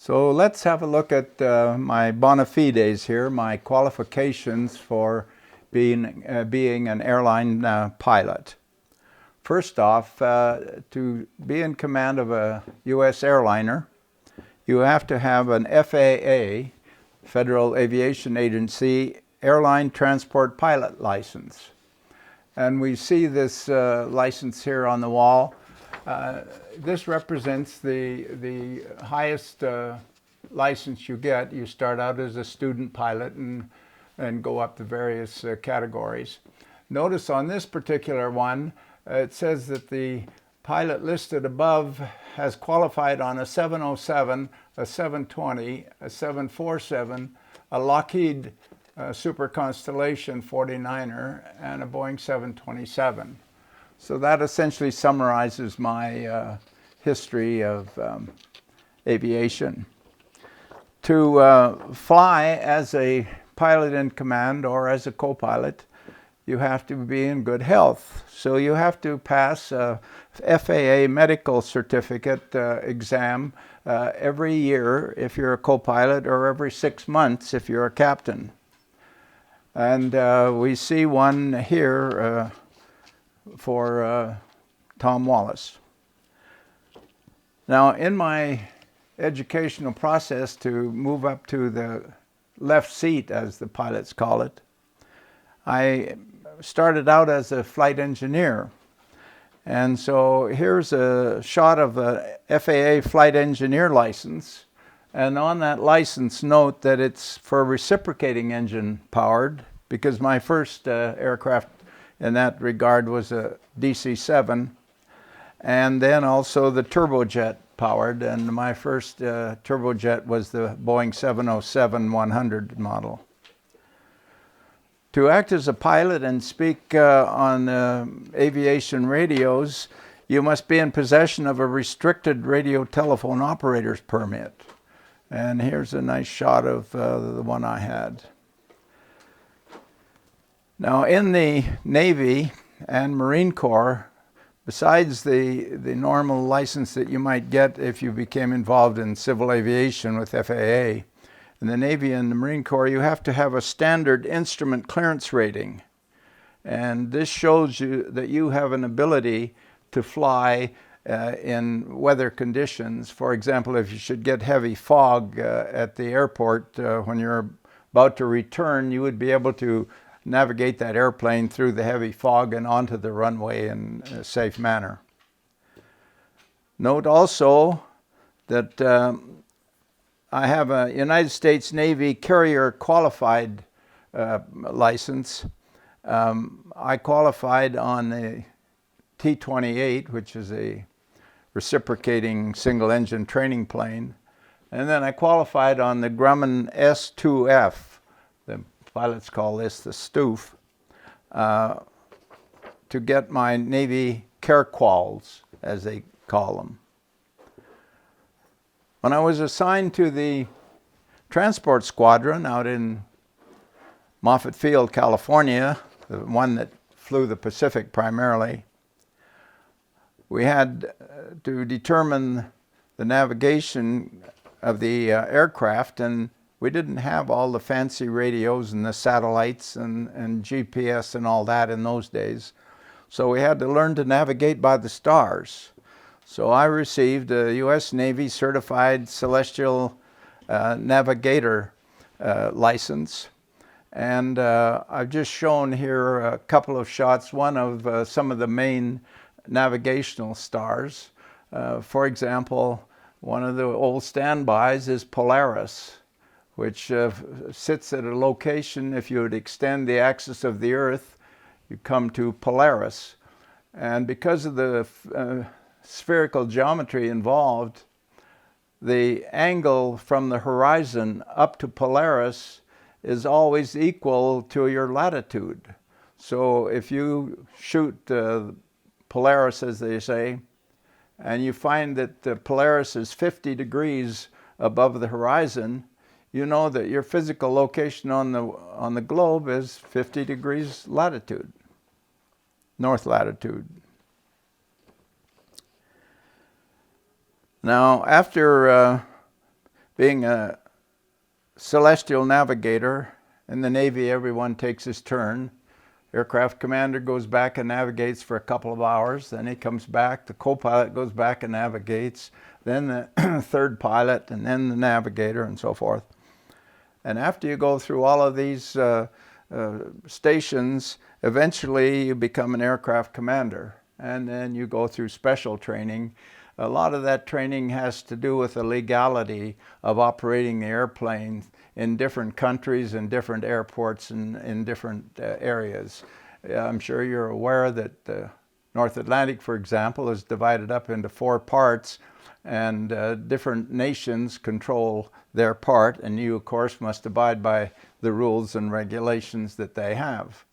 So let's have a look at my bona fides here, my qualifications for being an airline pilot. First off, to be in command of a U.S. airliner, you have to have an FAA, Federal Aviation Agency, airline transport pilot license. And we see this license here on the wall. This represents the highest license you get. You start out as a student pilot and go up to various categories. Notice on this particular one, it says that the pilot listed above has qualified on a 707, a 720, a 747, a Lockheed Super Constellation 49er, and a Boeing 727. So that essentially summarizes my history of aviation. To fly as a pilot in command or as a co-pilot, you have to be in good health. So you have to pass a FAA medical certificate exam every year if you're a co-pilot, or every 6 months if you're a captain. And we see one here for Tom Wallace. Now, in my educational process to move up to the left seat, as the pilots call it, I started out as a flight engineer. And so here's a shot of a FAA flight engineer license. And on that license, note that it's for reciprocating engine powered, because my first aircraft in that regard was a DC-7, and then also the turbojet powered, and my first turbojet was the Boeing 707-100 model. To act as a pilot and speak on aviation radios, you must be in possession of a restricted radio telephone operator's permit. And here's a nice shot of the one I had. Now, in the Navy and Marine Corps, besides the normal license that you might get if you became involved in civil aviation with FAA, in the Navy and the Marine Corps, you have to have a standard instrument clearance rating. And this shows you that you have an ability to fly in weather conditions. For example, if you should get heavy fog at the airport when you're about to return, you would be able to navigate that airplane through the heavy fog and onto the runway in a safe manner. Note also that I have a United States Navy carrier qualified license. I qualified on the T-28, which is a reciprocating single engine training plane. And then I qualified on the Grumman S-2F. The pilots call this the Stoof, to get my Navy care quals, as they call them. When I was assigned to the transport squadron out in Moffett Field, California, the one that flew the Pacific primarily, we had to determine the navigation of the aircraft, and we didn't have all the fancy radios and the satellites and GPS and all that in those days. So we had to learn to navigate by the stars. So I received a U.S. Navy certified celestial navigator license. And I've just shown here a couple of shots, one of some of the main navigational stars. For example, one of the old standbys is Polaris, which sits at a location, if you would extend the axis of the Earth, you come to Polaris. And because of the spherical geometry involved, the angle from the horizon up to Polaris is always equal to your latitude. So if you shoot Polaris, as they say, and you find that Polaris is 50 degrees above the horizon, you know that your physical location on the globe is 50 degrees latitude, north latitude. Now, after Being a celestial navigator, in the Navy everyone takes his turn. Aircraft commander goes back and navigates for a couple of hours, then he comes back, the co-pilot goes back and navigates, then the third pilot, and then the navigator, and so forth. And after you go through all of these stations, eventually you become an aircraft commander, and then you go through special training. A lot of that training has to do with the legality of operating the airplane in different countries and different airports and in different areas. I'm sure you're aware that the North Atlantic, for example, is divided up into 4 parts, and different nations control their part, and you, of course, must abide by the rules and regulations that they have.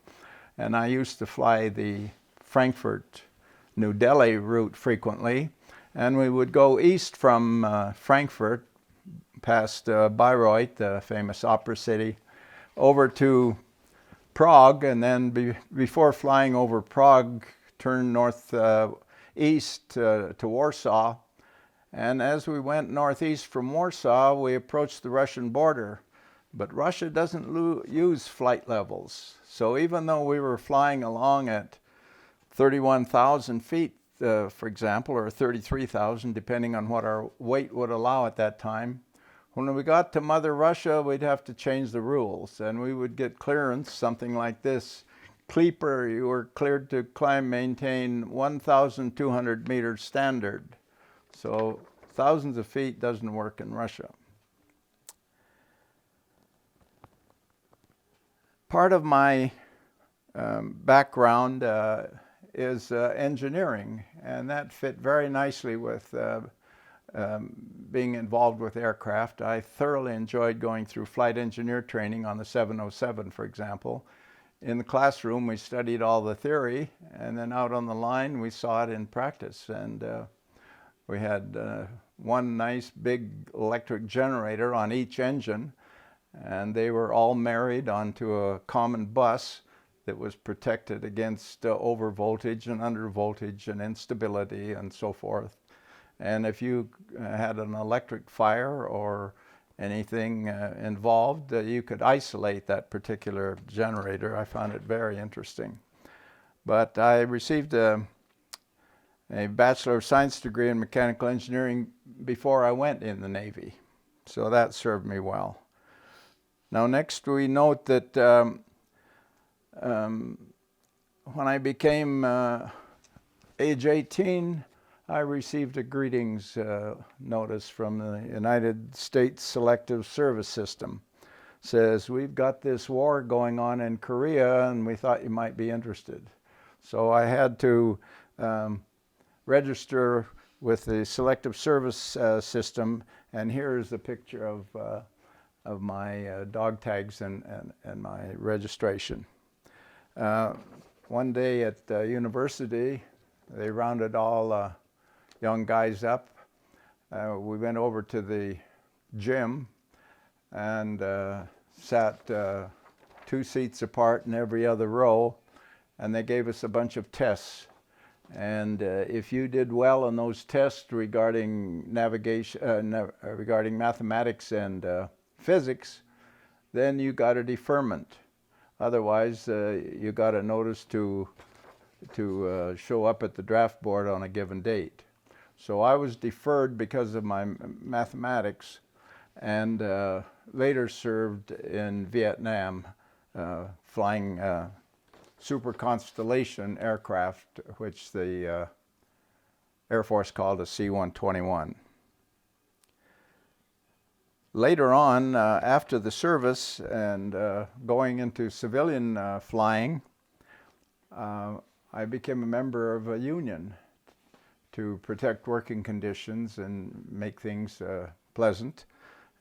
And I used to fly the Frankfurt-New Delhi route frequently, and we would go east from Frankfurt, past Bayreuth, the famous opera city, over to Prague, and then before flying over Prague, turn northeast to Warsaw. And as we went northeast from Warsaw, we approached the Russian border. But Russia doesn't use flight levels. So even though we were flying along at 31,000 feet, for example, or 33,000, depending on what our weight would allow at that time, when we got to Mother Russia, we'd have to change the rules, and we would get clearance, something like this. Kleeper, you were cleared to climb, maintain 1,200 meters standard. So thousands of feet doesn't work in Russia. Part of my background is engineering, and that fit very nicely with being involved with aircraft. I thoroughly enjoyed going through flight engineer training on the 707, for example. In the classroom, we studied all the theory, and then out on the line, we saw it in practice. And we had one nice big electric generator on each engine, and they were all married onto a common bus that was protected against over voltage and under voltage and instability and so forth. And if you had an electric fire or anything involved, you could isolate that particular generator. I found it very interesting. But I received a Bachelor of Science degree in mechanical engineering before I went in the Navy. So that served me well. Now next we note that when I became age 18, I received a greetings notice from the United States Selective Service System. It says, we've got this war going on in Korea and we thought you might be interested. So I had to register with the Selective Service System, and here's the picture of my dog tags and my registration. One day at university, they rounded all young guys up. We went over to the gym and sat 2 seats apart in every other row, and they gave us a bunch of tests. And if you did well on those tests regarding navigation, regarding mathematics and physics, then you got a deferment. Otherwise, you got a notice to show up at the draft board on a given date. So I was deferred because of my mathematics, and later served in Vietnam, flying Super Constellation aircraft, which the Air Force called a C-121. Later on, after the service and going into civilian flying, I became a member of a union to protect working conditions and make things pleasant.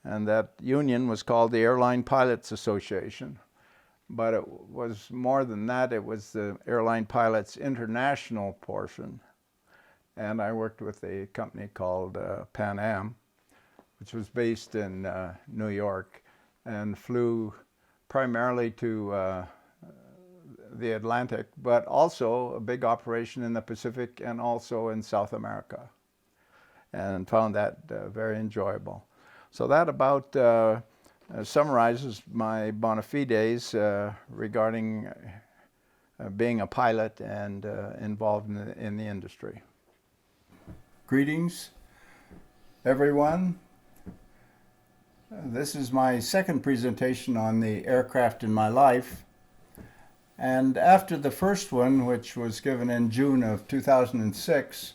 And that union was called the Airline Pilots Association. But it was more than that. It was the Airline Pilots International portion. And I worked with a company called Pan Am, which was based in New York and flew primarily to the Atlantic, but also a big operation in the Pacific and also in South America, and found that very enjoyable. So that about summarizes my bona fides regarding being a pilot and involved in the industry. Greetings, everyone. This is my second presentation on the aircraft in my life. And after the first one, which was given in June of 2006,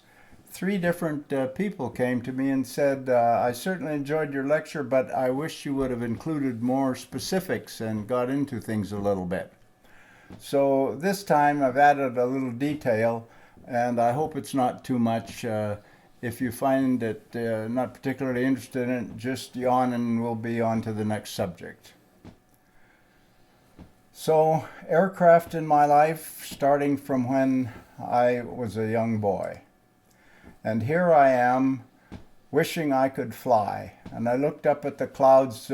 3 different people came to me and said, I certainly enjoyed your lecture, but I wish you would have included more specifics and got into things a little bit. So this time I've added a little detail, and I hope it's not too much. If you find it not particularly interested in it, just yawn and we'll be on to the next subject. So, aircraft in my life, starting from when I was a young boy. And here I am, wishing I could fly. And I looked up at the clouds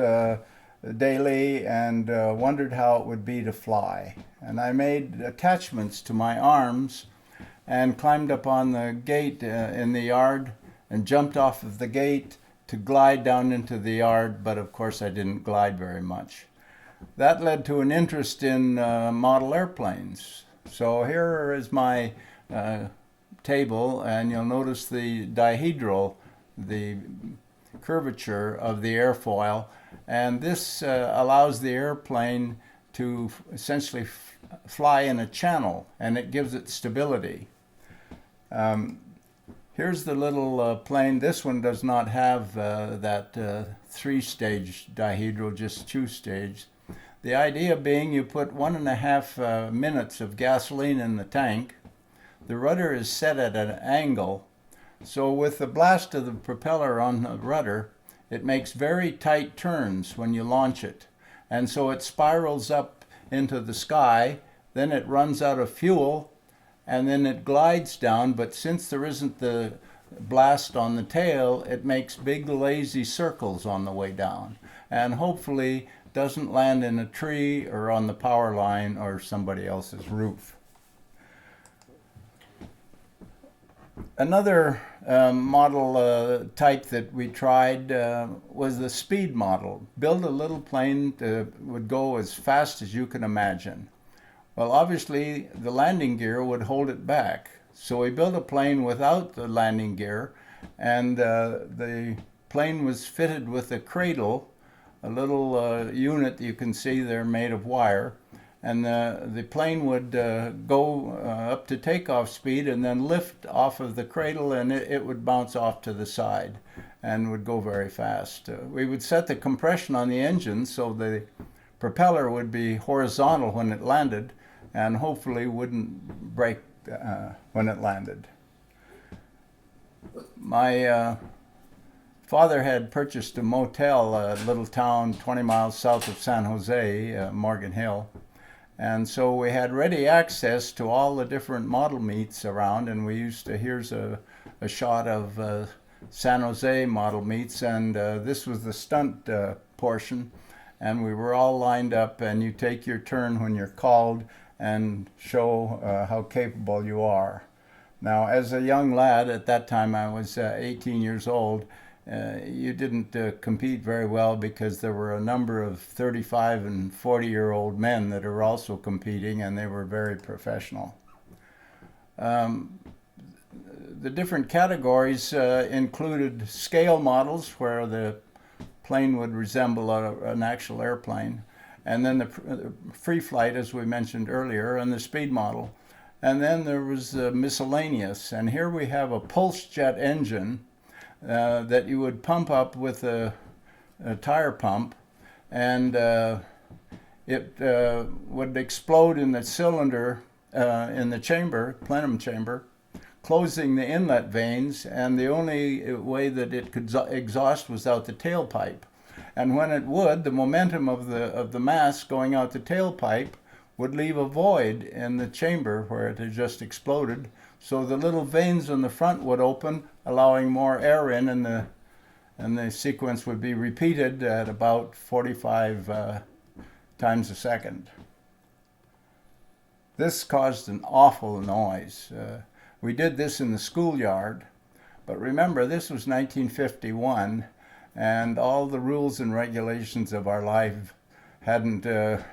daily and wondered how it would be to fly. And I made attachments to my arms and climbed up on the gate in the yard and jumped off of the gate to glide down into the yard, but of course I didn't glide very much. That led to an interest in model airplanes. So here is my table, and you'll notice the dihedral, the curvature of the airfoil, and this allows the airplane to essentially fly in a channel, and it gives it stability. Here's the little plane. This one does not have that 3-stage dihedral, just 2-stage. The idea being you put 1.5 minutes of gasoline in the tank. The rudder is set at an angle, so with the blast of the propeller on the rudder, it makes very tight turns when you launch it. And so it spirals up into the sky, then it runs out of fuel, and then it glides down, but since there isn't the blast on the tail, it makes big lazy circles on the way down, and hopefully doesn't land in a tree or on the power line or somebody else's roof. Another model type that we tried was the speed model. Build a little plane that would go as fast as you can imagine. Well, obviously the landing gear would hold it back. So we built a plane without the landing gear, and the plane was fitted with a cradle, a little unit you can see there made of wire, and the plane would go up to takeoff speed and then lift off of the cradle, and it would bounce off to the side and would go very fast. We would set the compression on the engine so the propeller would be horizontal when it landed and hopefully wouldn't break when it landed. My father had purchased a motel, a little town 20 miles south of San Jose, Morgan Hill. And so we had ready access to all the different model meets around, and we used to, here's a shot of San Jose model meets, and this was the stunt portion, and we were all lined up, and you take your turn when you're called and show how capable you are. Now, as a young lad, at that time I was 18 years old, you didn't compete very well because there were a number of 35 and 40-year-old men that are also competing, and they were very professional. The different categories included scale models where the plane would resemble an actual airplane, and then the free flight, as we mentioned earlier, and the speed model. And then there was miscellaneous, and here we have a pulse jet engine that you would pump up with a tire pump, and it would explode in the cylinder in the chamber, plenum chamber, closing the inlet vanes, and the only way that it could exhaust was out the tailpipe. And when it would, the momentum of the mass going out the tailpipe would leave a void in the chamber where it had just exploded. So the little vanes on the front would open, allowing more air in, and the sequence would be repeated at about 45 times a second. This caused an awful noise. We did this in the schoolyard, but remember, this was 1951, and all the rules and regulations of our life hadn't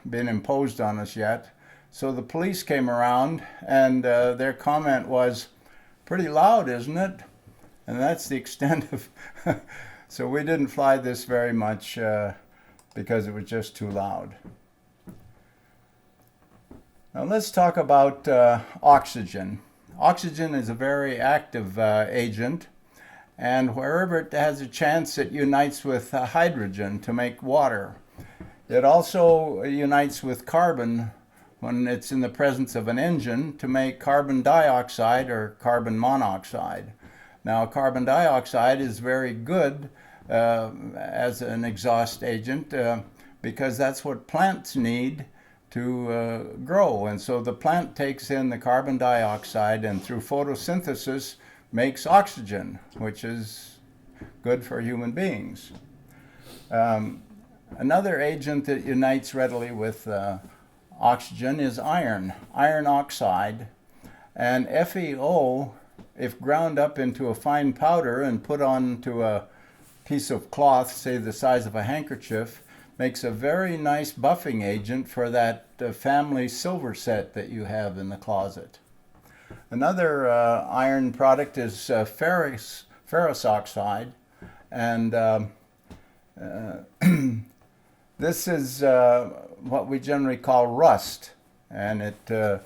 been imposed on us yet. So the police came around, and their comment was, "Pretty loud, isn't it?" And that's the extent of so we didn't fly this very much because it was just too loud. Now let's talk about oxygen. Oxygen is a very active agent, and wherever it has a chance, it unites with hydrogen to make water. It also unites with carbon when it's in the presence of an engine to make carbon dioxide or carbon monoxide. Now, carbon dioxide is very good as an exhaust agent because that's what plants need to grow. And so the plant takes in the carbon dioxide and through photosynthesis makes oxygen, which is good for human beings. Another agent that unites readily with oxygen is iron oxide. And FeO, if ground up into a fine powder and put onto a piece of cloth, say the size of a handkerchief, makes a very nice buffing agent for that family silver set that you have in the closet. Another iron product is ferrous oxide, and this is what we generally call rust, and it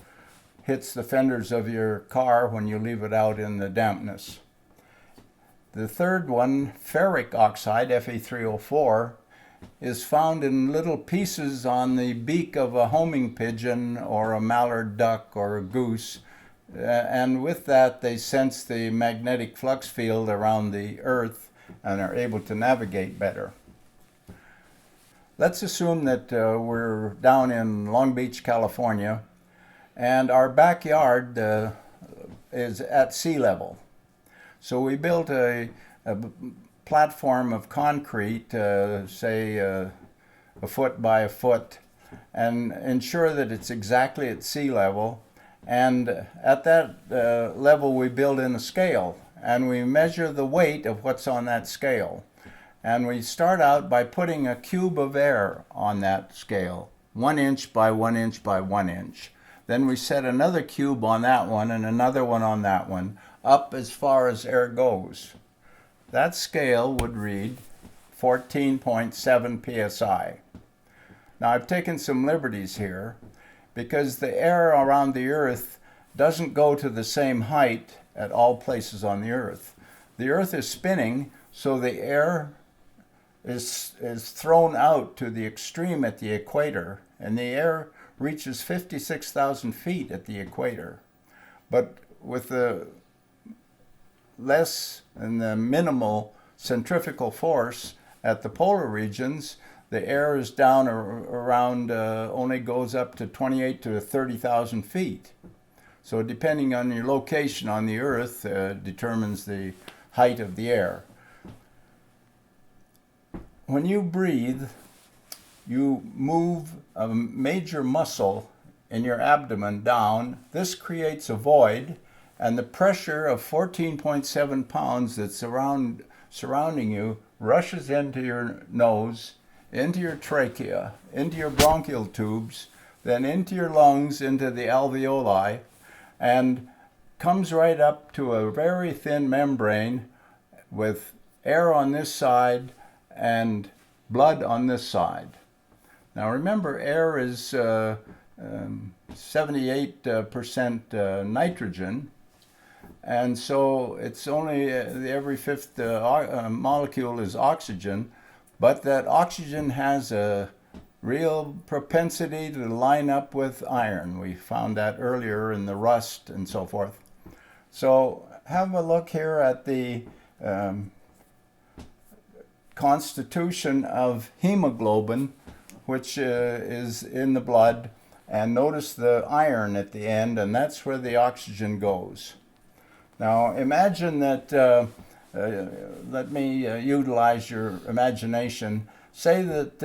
hits the fenders of your car when you leave it out in the dampness. The third one, ferric oxide, Fe3O4, is found in little pieces on the beak of a homing pigeon or a mallard duck or a goose, and with that they sense the magnetic flux field around the Earth and are able to navigate better. Let's assume that we're down in Long Beach, California, and our backyard is at sea level. So we built a platform of concrete, say a foot by a foot, and ensure that it's exactly at sea level. And at that level we build in a scale, and we measure the weight of what's on that scale. And we start out by putting a cube of air on that scale, 1 inch by 1 inch by 1 inch. Then we set another cube on that one and another one on that one, up as far as air goes. That scale would read 14.7 psi. Now I've taken some liberties here because the air around the Earth doesn't go to the same height at all places on the Earth. The Earth is spinning, so the air is thrown out to the extreme at the equator, and the air reaches 56,000 feet at the equator. But with the less and the minimal centrifugal force at the polar regions, the air is down around, only goes up to 28 to 30,000 feet. So depending on your location on the Earth determines the height of the air. When you breathe, you move a major muscle in your abdomen down. This creates a void, and the pressure of 14.7 pounds that's surrounding you rushes into your nose, into your trachea, into your bronchial tubes, then into your lungs, into the alveoli, and comes right up to a very thin membrane with air on this side and blood on this side. Now remember, air is 78% nitrogen, and so it's only every fifth molecule is oxygen, but that oxygen has a real propensity to line up with iron. We found that earlier in the rust and so forth. So have a look here at the constitution of hemoglobin, which is in the blood, and notice the iron at the end, and that's where the oxygen goes. Now imagine that, let me utilize your imagination. Say that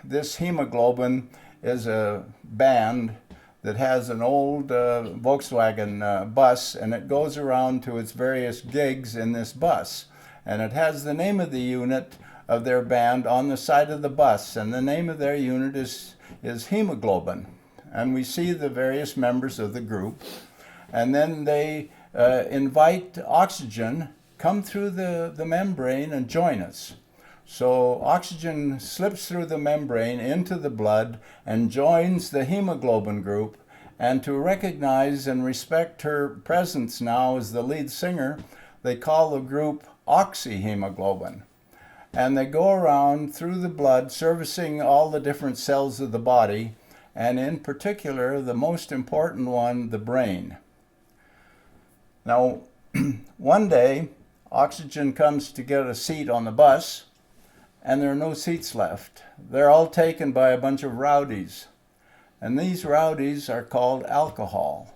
this hemoglobin is a band that has an old Volkswagen bus, and it goes around to its various gigs in this bus. And it has the name of the unit of their band on the side of the bus, and the name of their unit is hemoglobin. And we see the various members of the group, and then they invite oxygen, come through the membrane and join us. So oxygen slips through the membrane into the blood and joins the hemoglobin group. And to recognize and respect her presence now as the lead singer, they call the group oxyhemoglobin. And they go around through the blood, servicing all the different cells of the body, and in particular, the most important one, the brain. Now, one day, oxygen comes to get a seat on the bus, and there are no seats left. They're all taken by a bunch of rowdies. And these rowdies are called alcohol.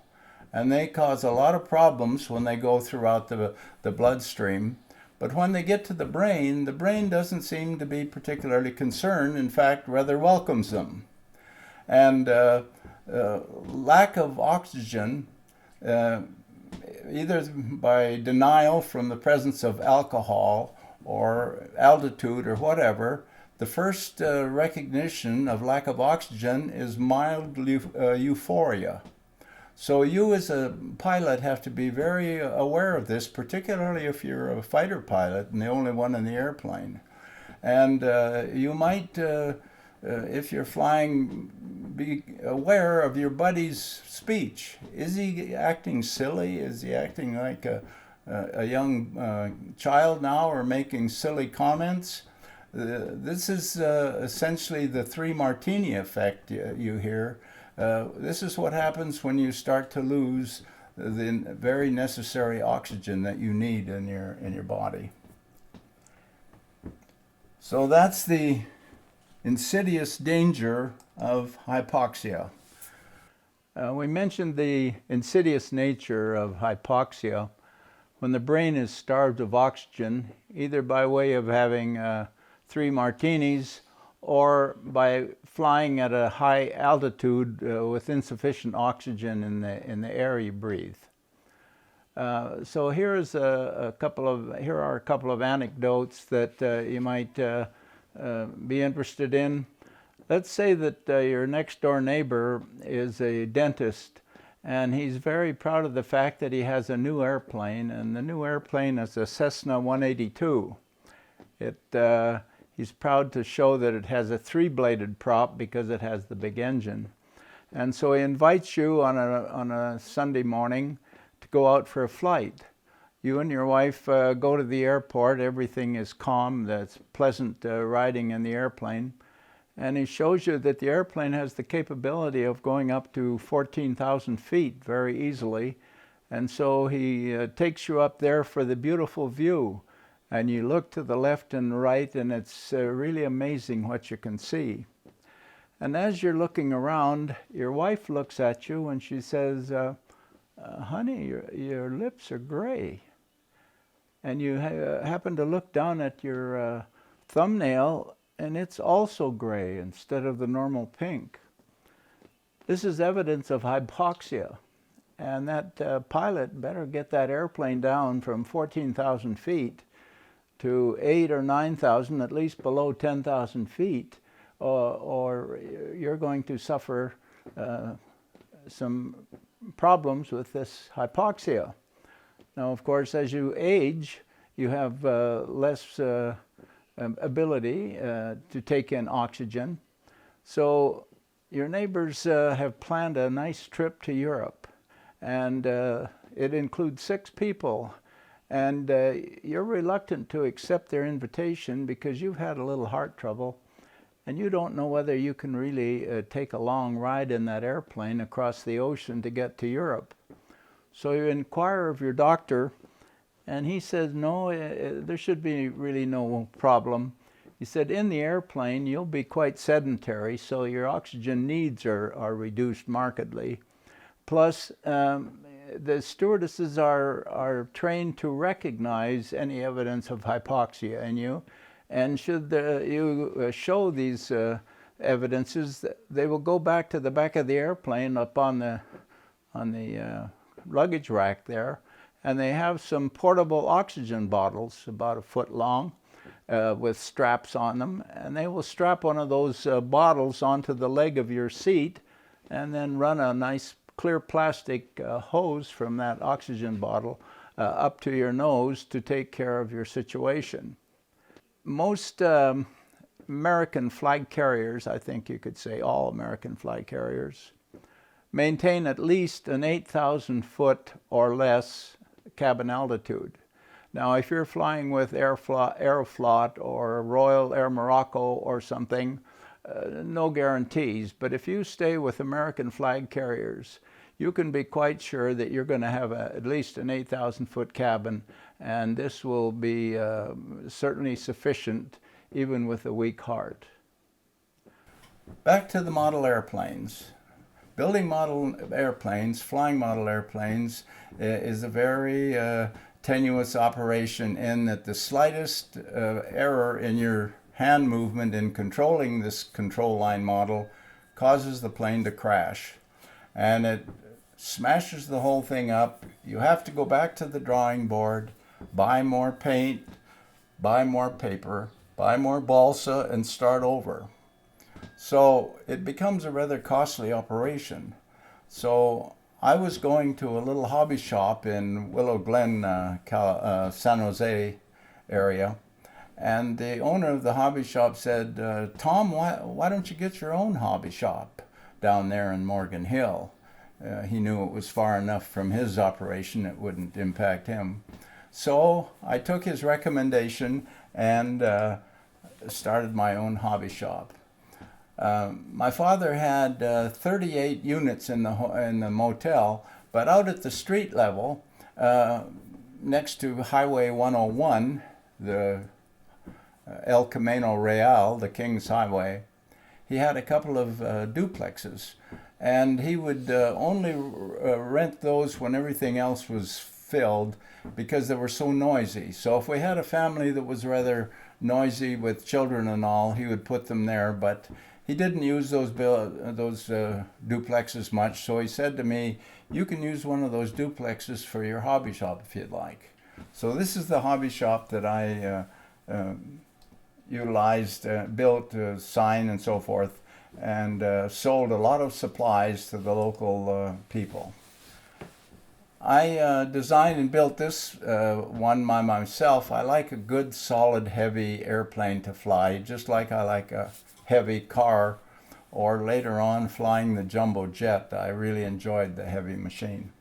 And they cause a lot of problems when they go throughout the bloodstream. But when they get to the brain doesn't seem to be particularly concerned. In fact, rather welcomes them. And lack of oxygen, either by denial from the presence of alcohol or altitude or whatever, the first recognition of lack of oxygen is mild euphoria. So you as a pilot have to be very aware of this, particularly if you're a fighter pilot and the only one in the airplane. And you might, if you're flying, be aware of your buddy's speech. Is he acting silly? Is he acting like a young child now, or making silly comments? This is essentially the 3 martini effect you hear. This is what happens when you start to lose the very necessary oxygen that you need in your body. So that's the insidious danger of hypoxia. We mentioned the insidious nature of hypoxia when the brain is starved of oxygen, either by way of having 3 martinis or by flying at a high altitude with insufficient oxygen in the air you breathe. So here are a couple of anecdotes that you might be interested in. Let's say that your next door neighbor is a dentist, and he's very proud of the fact that he has a new airplane, and the new airplane is a Cessna 182. He's proud to show that it has a 3-bladed prop because it has the big engine. And so he invites you on a Sunday morning to go out for a flight. You and your wife go to the airport. Everything is calm. That's pleasant riding in the airplane. And he shows you that the airplane has the capability of going up to 14,000 feet very easily. And so he takes you up there for the beautiful view. And you look to the left and right, and it's really amazing what you can see. And as you're looking around, your wife looks at you and she says, honey, your lips are gray. And you happen to look down at your thumbnail, and it's also gray instead of the normal pink. This is evidence of hypoxia. And that pilot better get that airplane down from 14,000 feet to 8,000 or 9,000, at least below 10,000 feet, or you're going to suffer some problems with this hypoxia. Now, of course, as you age, you have less ability to take in oxygen. So your neighbors have planned a nice trip to Europe, and it includes 6 people. And you're reluctant to accept their invitation because you've had a little heart trouble, and you don't know whether you can really take a long ride in that airplane across the ocean to get to Europe. So you inquire of your doctor, and he says, no, there should be really no problem. He said, in the airplane, you'll be quite sedentary, so your oxygen needs are reduced markedly. Plus, the stewardesses are trained to recognize any evidence of hypoxia in you, and should you show these evidences, they will go back to the back of the airplane up on the luggage rack there, and they have some portable oxygen bottles about 1 foot long, with straps on them, and they will strap one of those bottles onto the leg of your seat and then run a nice clear plastic hose from that oxygen bottle up to your nose to take care of your situation. Most American flag carriers, I think you could say all American flag carriers, maintain at least an 8,000 foot or less cabin altitude. Now, if you're flying with Aeroflot or Royal Air Morocco or something, no guarantees. But if you stay with American flag carriers, you can be quite sure that you're going to have at least an 8,000 foot cabin, and this will be certainly sufficient even with a weak heart. Back to the model airplanes. Building model airplanes, flying model airplanes, is a very tenuous operation in that the slightest error in your hand movement in controlling this control line model causes the plane to crash. And it smashes the whole thing up. You have to go back to the drawing board, buy more paint, buy more paper, buy more balsa, and start over. So it becomes a rather costly operation. So I was going to a little hobby shop in Willow Glen, San Jose area, and the owner of the hobby shop said, Tom, why don't you get your own hobby shop down there in Morgan Hill? He knew it was far enough from his operation it wouldn't impact him. So I took his recommendation and started my own hobby shop. My father had 38 units in the motel, but out at the street level, next to Highway 101, the El Camino Real, the King's Highway, he had a couple of duplexes, and he would only rent those when everything else was filled because they were so noisy. So if we had a family that was rather noisy with children and all, he would put them there, but he didn't use those duplexes much, so he said to me, you can use one of those duplexes for your hobby shop if you'd like. So this is the hobby shop that I utilized, built, sign and so forth, and sold a lot of supplies to the local people. I designed and built this one by myself. I like a good, solid, heavy airplane to fly, just like I like a heavy car, or later on flying the jumbo jet. I really enjoyed the heavy machine.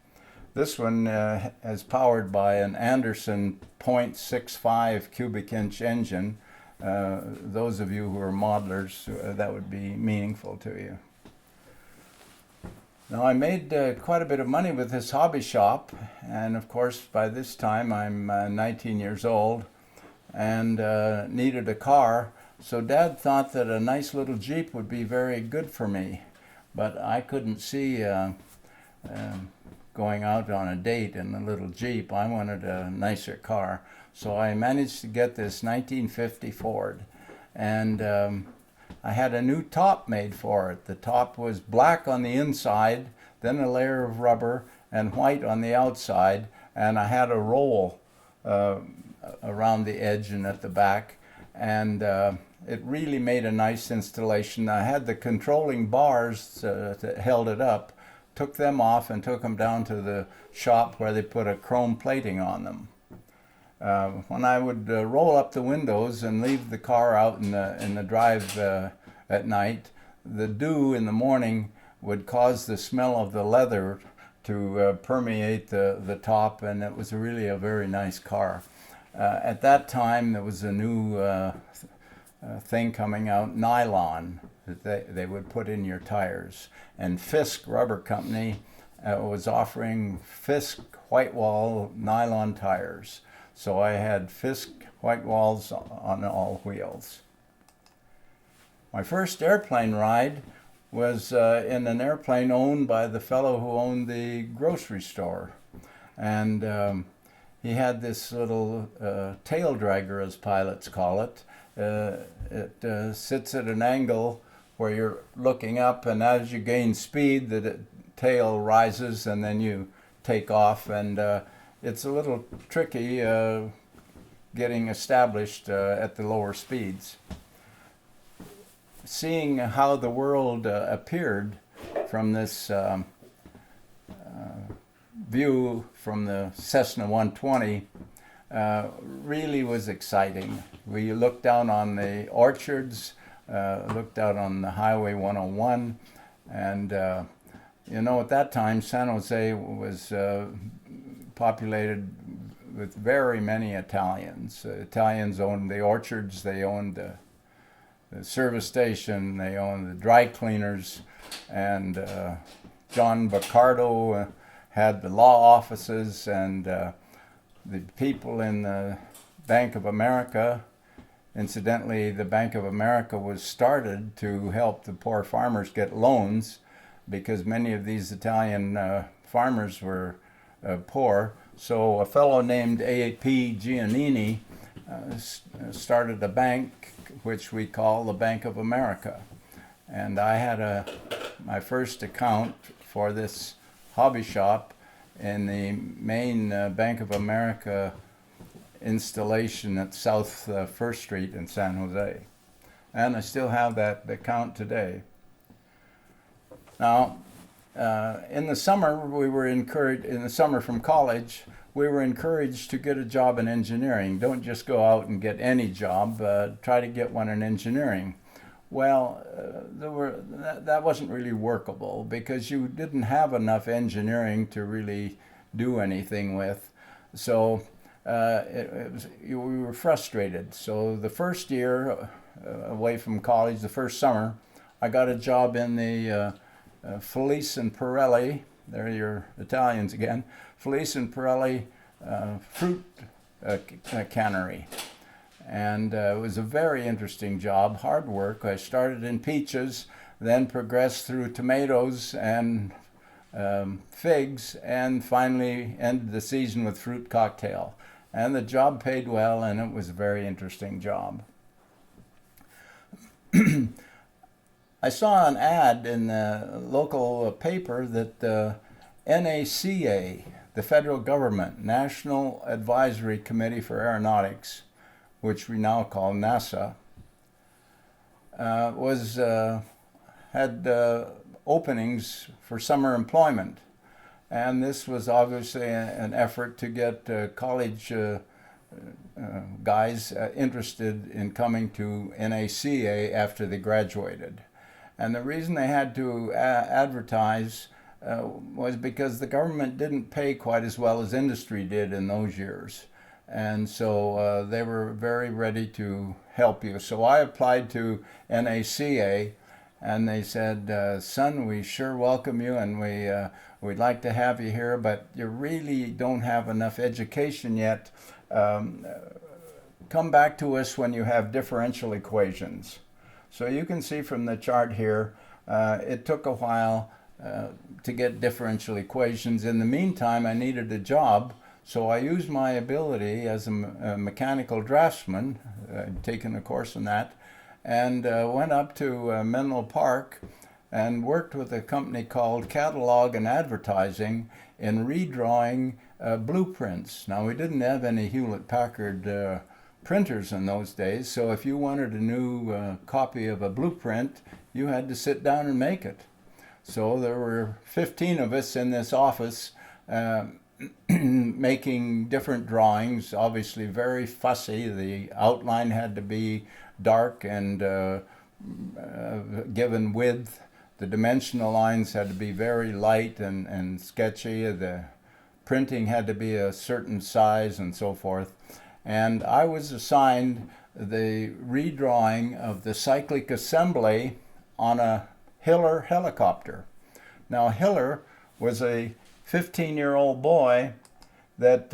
This one is powered by an Anderson .65 cubic inch engine. Those of you who are modelers, that would be meaningful to you. Now, I made quite a bit of money with this hobby shop, and of course by this time I'm 19 years old and needed a car. So Dad thought that a nice little Jeep would be very good for me, but I couldn't see going out on a date in a little Jeep. I wanted a nicer car. So I managed to get this 1950 Ford, and I had a new top made for it. The top was black on the inside, then a layer of rubber, and white on the outside, and I had a roll around the edge and at the back, and it really made a nice installation. I had the controlling bars that held it up, took them off and took them down to the shop where they put a chrome plating on them. When I would roll up the windows and leave the car out in the drive at night, the dew in the morning would cause the smell of the leather to permeate the top, and it was really a very nice car. At that time, there was a new thing coming out, nylon, that they would put in your tires. And Fisk Rubber Company was offering Fisk white wall nylon tires. So I had Fisk white walls on all wheels. My first airplane ride was in an airplane owned by the fellow who owned the grocery store. And he had this little tail dragger, as pilots call it. It sits at an angle where you're looking up, and as you gain speed, the tail rises and then you take off. And it's a little tricky getting established at the lower speeds. Seeing how the world appeared from this view from the Cessna 120 really was exciting. We looked down on the orchards, looked out on the Highway 101, and you know, at that time San Jose was populated with very many Italians. Italians owned the orchards, they owned the service station, they owned the dry cleaners, and John Baccardo had the law offices, and the people in the Bank of America. Incidentally, the Bank of America was started to help the poor farmers get loans, because many of these Italian farmers were poor. So a fellow named A.P. Giannini started a bank which we call the Bank of America. And I had my first account for this hobby shop in the main Bank of America installation at South 1st Street in San Jose. And I still have that account today. Now, in the summer, we were encouraged, in the summer from college, we were encouraged to get a job in engineering. Don't just go out and get any job, try to get one in engineering. Well, that wasn't really workable, because you didn't have enough engineering to really do anything with. So we were frustrated. So the first year away from college, the first summer, I got a job in the Felice and Pirelli, there you're Italians again, Felice and Pirelli fruit cannery. And it was a very interesting job, hard work. I started in peaches, then progressed through tomatoes and figs, and finally ended the season with fruit cocktail. And the job paid well, and it was a very interesting job. I saw an ad in the local paper that NACA, the federal government, National Advisory Committee for Aeronautics, which we now call NASA, had openings for summer employment. And this was obviously an effort to get college guys interested in coming to NACA after they graduated. And the reason they had to advertise was because the government didn't pay quite as well as industry did in those years. And so they were very ready to help you. So I applied to NACA, and they said, son, we sure welcome you, and we'd like to have you here, but you really don't have enough education yet. Come back to us when you have differential equations. So you can see from the chart here, it took a while to get differential equations. In the meantime, I needed a job, so I used my ability as a mechanical draftsman. I'd taken a course in that, and went up to Menlo Park and worked with a company called Catalog and Advertising in redrawing blueprints. Now, we didn't have any Hewlett-Packard printers in those days, so if you wanted a new copy of a blueprint, you had to sit down and make it. So there were 15 of us in this office making different drawings, obviously very fussy. The outline had to be dark and given width. The dimensional lines had to be very light and sketchy. The printing had to be a certain size and so forth. And I was assigned the redrawing of the cyclic assembly on a Hiller helicopter. Now, Hiller was a 15-year-old boy that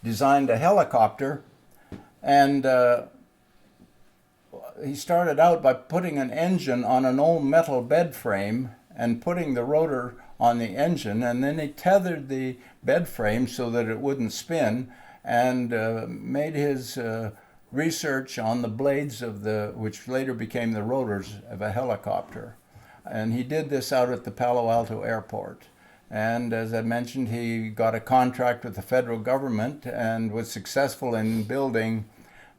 designed a helicopter, and he started out by putting an engine on an old metal bed frame and putting the rotor on the engine, and then he tethered the bed frame so that it wouldn't spin, and made his research on the blades of which later became the rotors of a helicopter. And he did this out at the Palo Alto airport. And as I mentioned, he got a contract with the federal government and was successful in building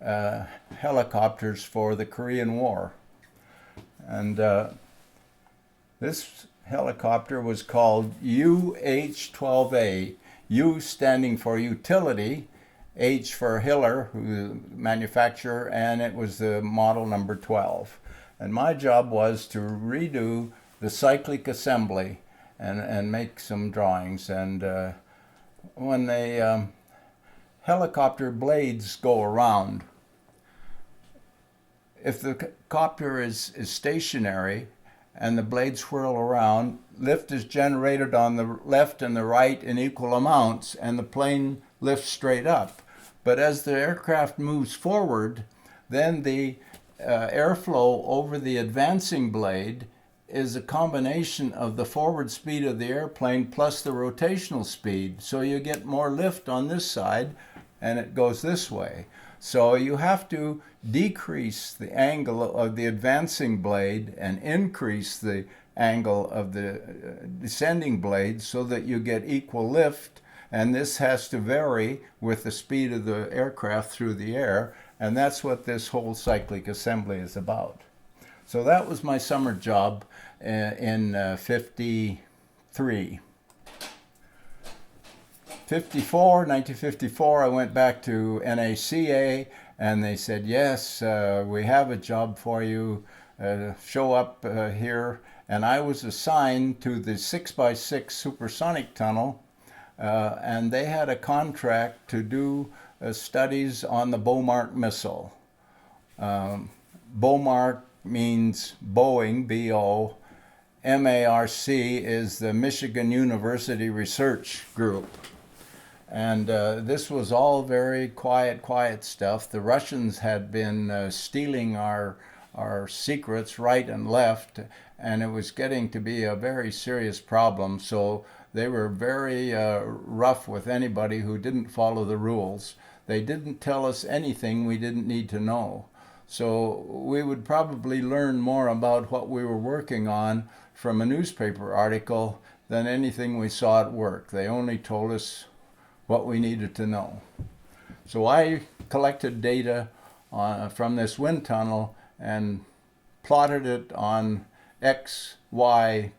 helicopters for the Korean War. And this helicopter was called UH-12A, U standing for utility, H for Hiller, who the manufacturer, and it was the model number 12. And my job was to redo the cyclic assembly and make some drawings. And when the helicopter blades go around, if the copter is stationary and the blades swirl around, lift is generated on the left and the right in equal amounts, and the plane lifts straight up. But as the aircraft moves forward, then the airflow over the advancing blade is a combination of the forward speed of the airplane plus the rotational speed. So you get more lift on this side, and it goes this way. So you have to decrease the angle of the advancing blade and increase the angle of the descending blade so that you get equal lift. And this has to vary with the speed of the aircraft through the air. And that's what this whole cyclic assembly is about. So that was my summer job in 1954, I went back to NACA, and they said, yes, we have a job for you, show up here. And I was assigned to the 6x6 supersonic tunnel, and they had a contract to do studies on the Bomarc missile. Bomarc means Boeing, B-O. MARC is the Michigan University Research Group. And this was all very quiet stuff. The Russians had been stealing our secrets right and left, and it was getting to be a very serious problem. So they were very rough with anybody who didn't follow the rules. They didn't tell us anything we didn't need to know. So we would probably learn more about what we were working on from a newspaper article than anything we saw at work. They only told us what we needed to know. So I collected data from this wind tunnel and plotted it on X, Y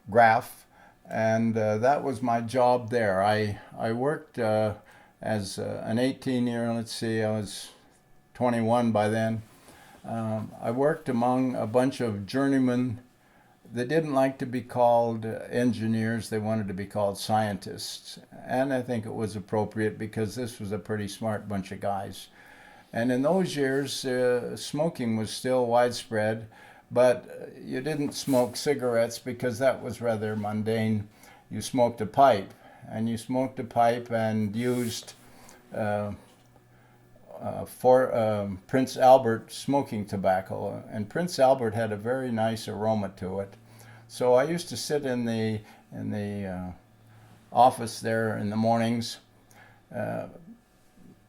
graph, and that was my job there. I worked as an 18-year, let's see, I was 21 by then. I worked among a bunch of journeymen. They didn't like to be called engineers, they wanted to be called scientists. And I think it was appropriate because this was a pretty smart bunch of guys. And in those years, smoking was still widespread, but you didn't smoke cigarettes because that was rather mundane. You smoked a pipe, and you smoked a pipe and used Prince Albert smoking tobacco, and Prince Albert had a very nice aroma to it. So I used to sit in the office there in the mornings,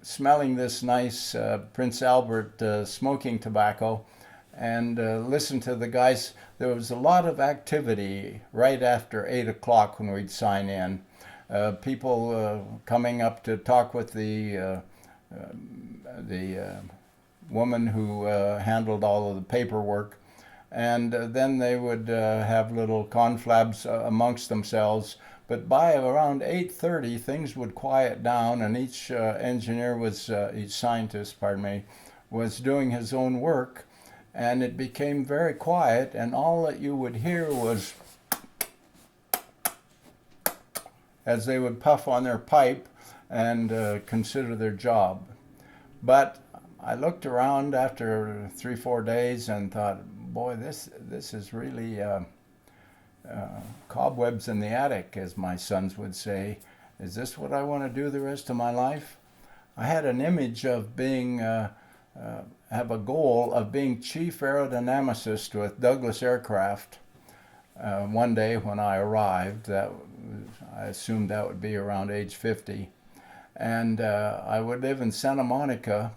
smelling this nice Prince Albert smoking tobacco, and listen to the guys. There was a lot of activity right after 8 o'clock when we'd sign in. People coming up to talk with the woman who handled all of the paperwork, and then they would have little conflabs amongst themselves. But by around 8:30, things would quiet down, and each scientist, was doing his own work, and it became very quiet, and all that you would hear was as they would puff on their pipe and consider their job. But I looked around after 3-4 days and thought, boy, this is really cobwebs in the attic, as my sons would say. Is this what I want to do the rest of my life? I had an image of being, have a goal of being chief aerodynamicist with Douglas Aircraft. One day when I arrived, I assumed that would be around age 50. And I would live in Santa Monica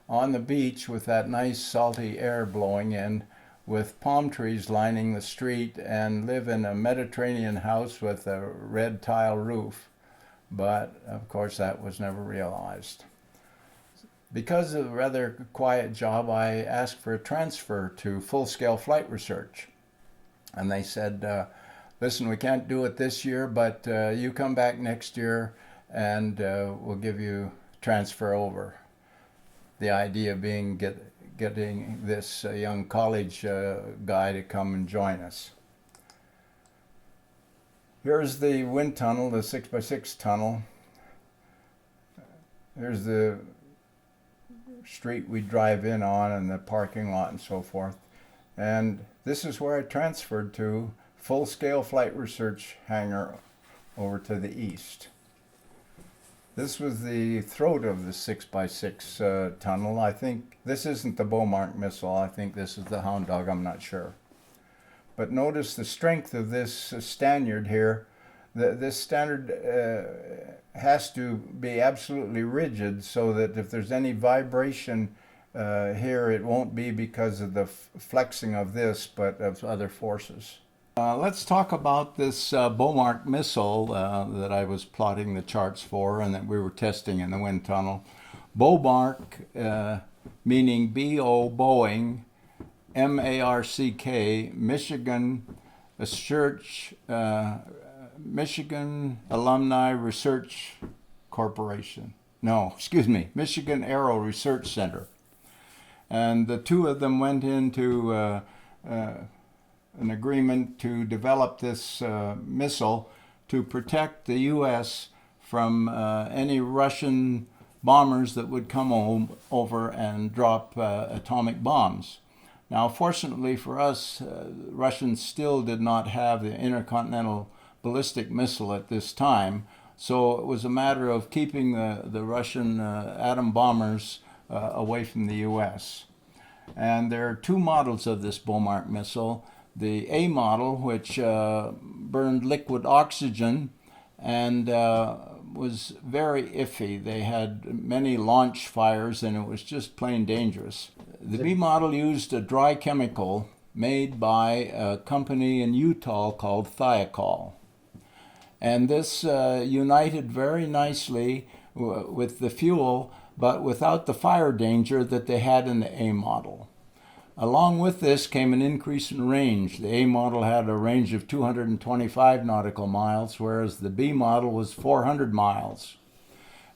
on the beach with that nice salty air blowing in, with palm trees lining the street and live in a Mediterranean house with a red tile roof. But of course that was never realized. Because of a rather quiet job, I asked for a transfer to full-scale flight research. And they said, listen, we can't do it this year, but you come back next year and we'll give you transfer over. The idea being getting this young college guy to come and join us. Here's the wind tunnel, the 6x6 tunnel. Here's the street we drive in on and the parking lot and so forth. And this is where I transferred to full-scale flight research hangar over to the east. This was the throat of the 6x6 tunnel. I think this isn't the Bomark missile. I think this is the Hound Dog. I'm not sure. But notice the strength of this standard here. This standard has to be absolutely rigid so that if there's any vibration here, it won't be because of the flexing of this, but of other forces. Let's talk about this Bomark missile that I was plotting the charts for and that we were testing in the wind tunnel. Bomark, meaning B-O, Boeing, M-A-R-C-K, Michigan Michigan Alumni Research Corporation. No, excuse me, Michigan Aero Research Center. And the two of them went into an agreement to develop this missile to protect the U.S. from any Russian bombers that would come over and drop atomic bombs. Now, fortunately for us, Russians still did not have the intercontinental ballistic missile at this time, so it was a matter of keeping the Russian atom bombers away from the U.S. And there are two models of this Bomark missile. The A model, which burned liquid oxygen and was very iffy. They had many launch fires and it was just plain dangerous. The B model used a dry chemical made by a company in Utah called Thiokol. And this united very nicely with the fuel, but without the fire danger that they had in the A model. Along with this came an increase in range. The A model had a range of 225 nautical miles, whereas the B model was 400 miles.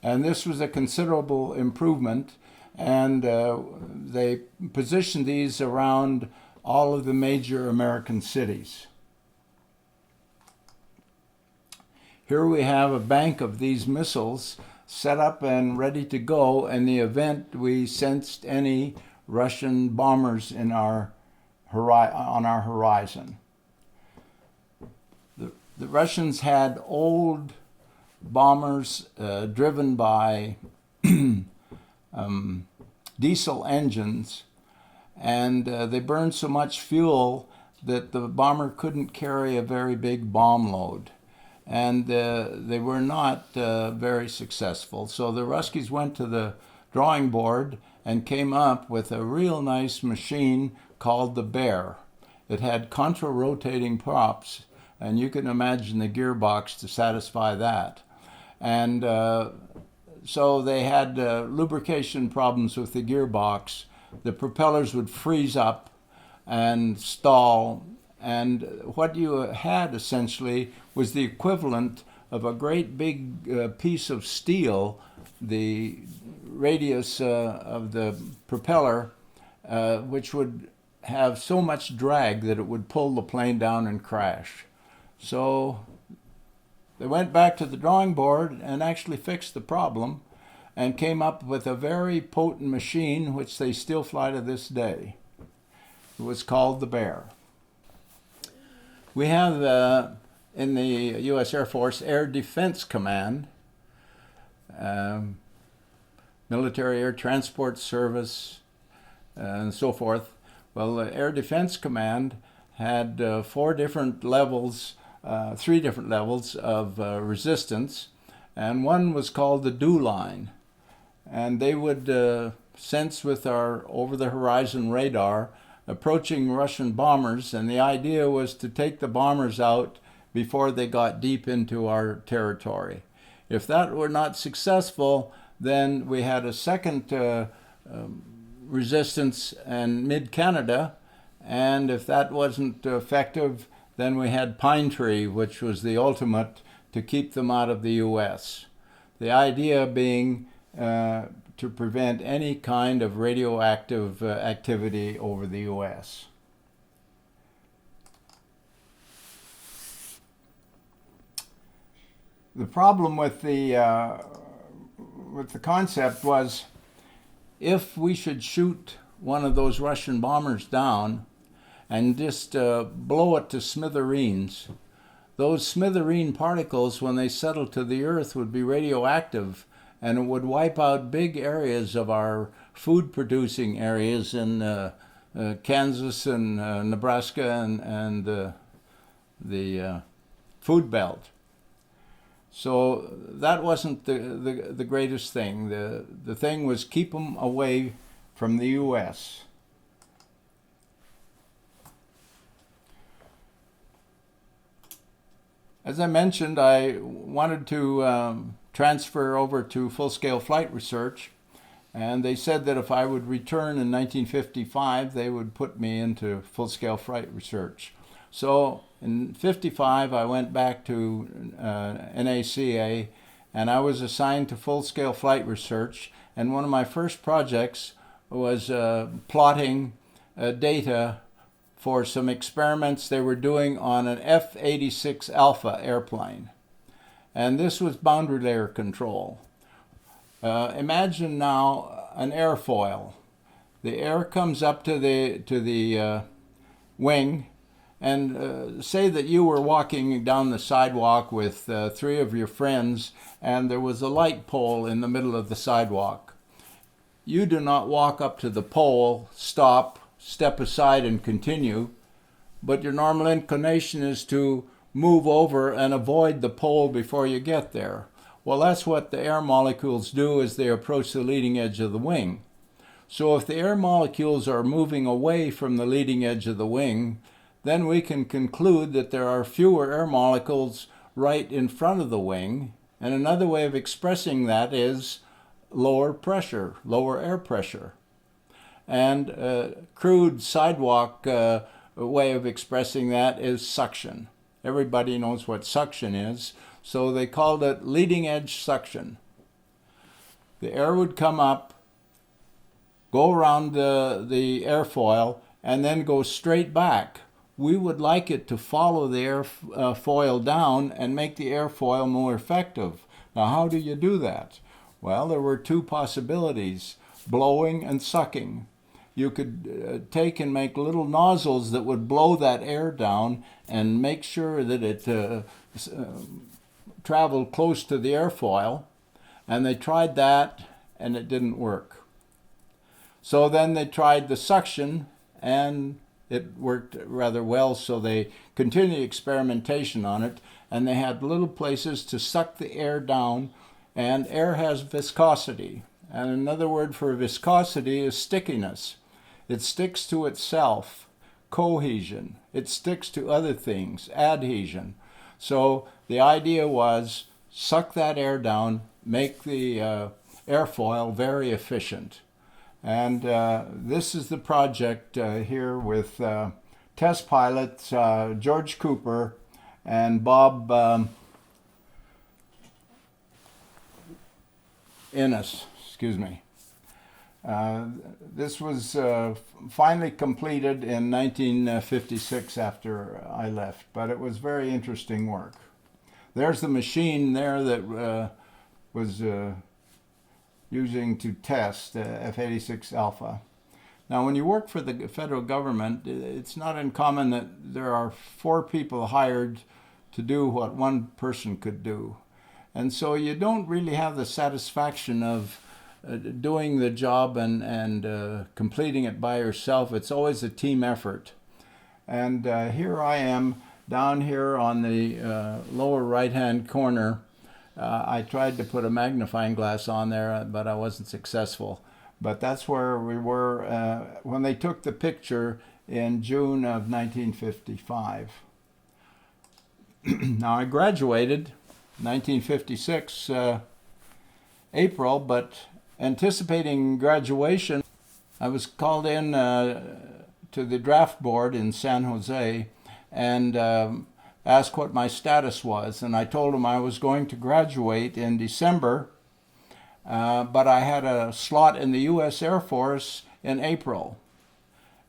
And this was a considerable improvement, and they positioned these around all of the major American cities. Here we have a bank of these missiles set up and ready to go in the event we sensed any Russian bombers in on our horizon. The Russians had old bombers driven by diesel engines, and they burned so much fuel that the bomber couldn't carry a very big bomb load. And they were not very successful. So the Ruskies went to the drawing board and came up with a real nice machine called the Bear. It had contra-rotating props, and you can imagine the gearbox to satisfy that. And so they had lubrication problems with the gearbox. The propellers would freeze up and stall, and what you had essentially was the equivalent of a great big piece of steel, the radius of the propeller, which would have so much drag that it would pull the plane down and crash. So they went back to the drawing board and actually fixed the problem and came up with a very potent machine which they still fly to this day. It was called the Bear. We have in the U.S. Air Force Air Defense Command, Military Air Transport Service, and so forth. Well, the Air Defense Command had three different levels of resistance, and one was called the DEW line. And they would sense with our over-the-horizon radar approaching Russian bombers, and the idea was to take the bombers out before they got deep into our territory. If that were not successful, then we had a second resistance in mid-Canada, and if that wasn't effective, then we had Pine Tree, which was the ultimate to keep them out of the U.S. The idea being to prevent any kind of radioactive activity over the U.S. The problem with the concept was, if we should shoot one of those Russian bombers down and just blow it to smithereens, those smithereen particles, when they settle to the earth, would be radioactive, and it would wipe out big areas of our food-producing areas in Kansas and Nebraska and the food belt. So that wasn't the greatest thing. The thing was keep them away from the U.S. As I mentioned, I wanted to transfer over to full-scale flight research, and they said that if I would return in 1955, they would put me into full-scale flight research. So in 55, I went back to NACA, and I was assigned to full-scale flight research, and one of my first projects was plotting data for some experiments they were doing on an F-86 Alpha airplane. And this was boundary layer control. Imagine now an airfoil. The air comes up to the wing, and say that you were walking down the sidewalk with three of your friends, and there was a light pole in the middle of the sidewalk. You do not walk up to the pole, stop, step aside and continue, but your normal inclination is to move over and avoid the pole before you get there. Well, that's what the air molecules do as they approach the leading edge of the wing. So if the air molecules are moving away from the leading edge of the wing, then we can conclude that there are fewer air molecules right in front of the wing. And another way of expressing that is lower pressure, lower air pressure. And crude sidewalk way of expressing that is suction. Everybody knows what suction is, so they called it leading edge suction. The air would come up, go around the airfoil, and then go straight back. We would like it to follow the airfoil down and make the airfoil more effective. Now, how do you do that? Well, there were two possibilities, blowing and sucking. You could take and make little nozzles that would blow that air down and make sure that it traveled close to the airfoil. And they tried that, and it didn't work. So then they tried the suction, and it worked rather well, so they continued experimentation on it, and they had little places to suck the air down, and air has viscosity. And another word for viscosity is stickiness. It sticks to itself, cohesion. It sticks to other things, adhesion. So the idea was suck that air down, make the airfoil very efficient. And this is the project here with test pilots George Cooper and Bob Innes, excuse me. This was finally completed in 1956 after I left, but it was very interesting work. There's the machine there that was using to test F-86 Alpha. Now, when you work for the federal government, it's not uncommon that there are 4 people hired to do what one person could do. And so you don't really have the satisfaction of doing the job and completing it by yourself. It's always a team effort. And here I am down here on the lower right-hand corner. I tried to put a magnifying glass on there, but I wasn't successful. But that's where we were when they took the picture in June of 1955. Now I graduated 1956 April, but anticipating graduation, I was called in to the draft board in San Jose and asked what my status was. And I told them I was going to graduate in December, but I had a slot in the U.S. Air Force in April.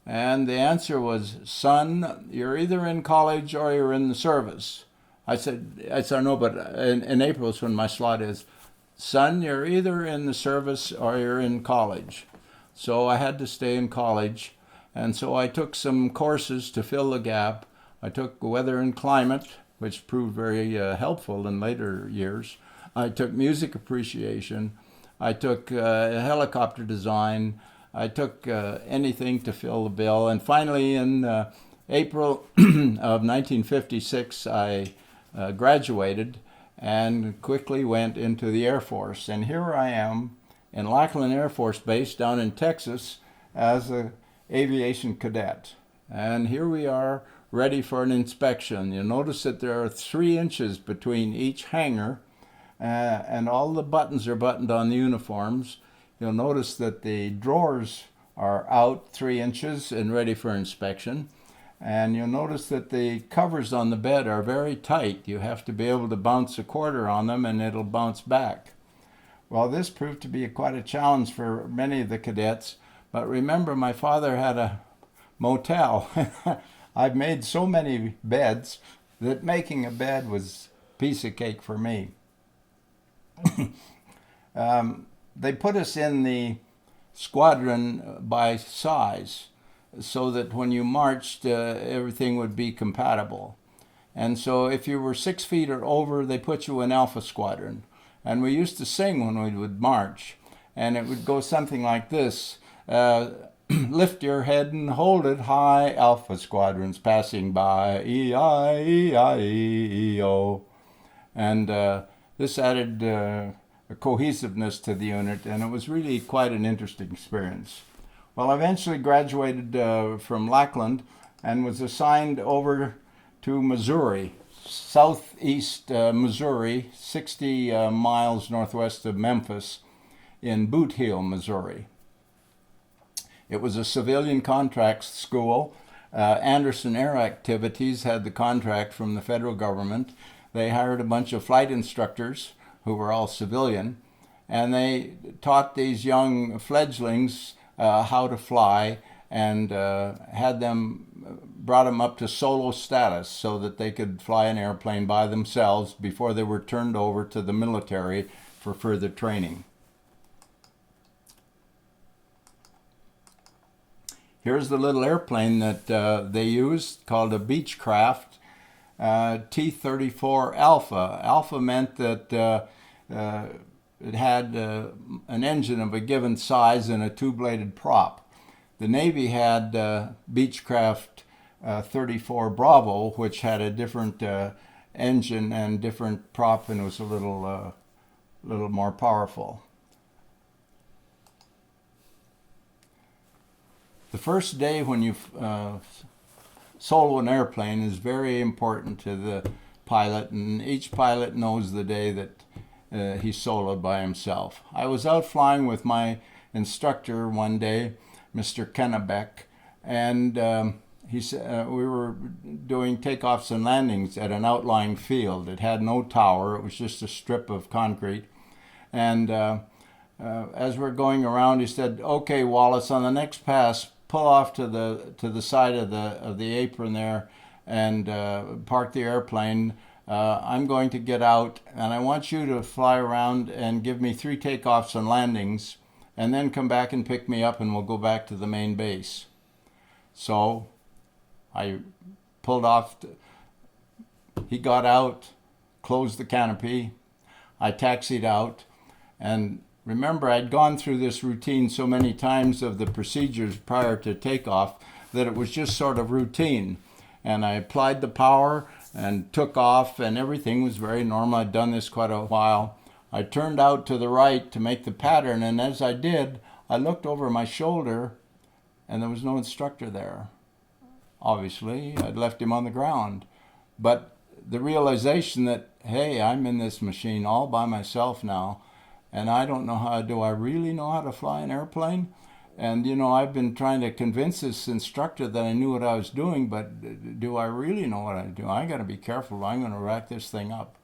And the answer was, son, you're either in college or you're in the service. I said, no, but in April is when my slot is. Son, you're either in the service or you're in college. So I had to stay in college. And so I took some courses to fill the gap. I took weather and climate, which proved very helpful in later years. I took music appreciation. I took helicopter design. I took anything to fill the bill. And finally, in April of 1956, I graduated and quickly went into the Air Force. And here I am in Lackland Air Force Base down in Texas as an aviation cadet. And here we are ready for an inspection. You'll notice that there are 3 inches between each hangar, and all the buttons are buttoned on the uniforms. You'll notice that the drawers are out 3 inches and ready for inspection. And you'll notice that the covers on the bed are very tight. You have to be able to bounce a quarter on them and it'll bounce back. Well, this proved to be quite a challenge for many of the cadets. But remember, my father had a motel. I've made so many beds that making a bed was a piece of cake for me. They put us in the squadron by size so that when you marched, everything would be compatible. And so if you were 6 feet or over, they put you in Alpha Squadron. And we used to sing when we would march. And it would go something like this. Lift your head and hold it high, Alpha Squadron's passing by, E-I-E-I-E-O. And this added a cohesiveness to the unit, and it was really quite an interesting experience. Well, I eventually graduated from Lackland and was assigned over to Missouri, southeast Missouri, 60 miles northwest of Memphis, in Boot Heel, Missouri. It was a civilian contract school. Anderson Air Activities had the contract from the federal government. They hired a bunch of flight instructors who were all civilian, and they taught these young fledglings how to fly and brought them up to solo status so that they could fly an airplane by themselves before they were turned over to the military for further training. Here's the little airplane that they used, called a Beechcraft T-34 Alpha. Alpha meant that it had an engine of a given size and a 2-bladed prop. The Navy had Beechcraft 34 Bravo, which had a different engine and different prop, and was a little more powerful. The first day when you solo an airplane is very important to the pilot, and each pilot knows the day that he soloed by himself. I was out flying with my instructor one day, Mr. Kennebeck, and he said we were doing takeoffs and landings at an outlying field. It had no tower; it was just a strip of concrete. And as we're going around, he said, "Okay, Wallace, on the next pass, pull off to the side of the apron there, and park the airplane. I'm going to get out, and I want you to fly around and give me 3 takeoffs and landings, and then come back and pick me up, and we'll go back to the main base." So I pulled off. He got out, closed the canopy. I taxied out, and remember, I'd gone through this routine so many times of the procedures prior to takeoff that it was just sort of routine. And I applied the power and took off, and everything was very normal. I'd done this quite a while. I turned out to the right to make the pattern, and as I did, I looked over my shoulder, and there was no instructor there. obviously. I'd left him on the ground. But the realization that, hey, I'm in this machine all by myself now, and I don't know how, do I really know how to fly an airplane? And, you know, I've been trying to convince this instructor that I knew what I was doing, but do I really know what I do? I got to be careful. I'm going to rack this thing up.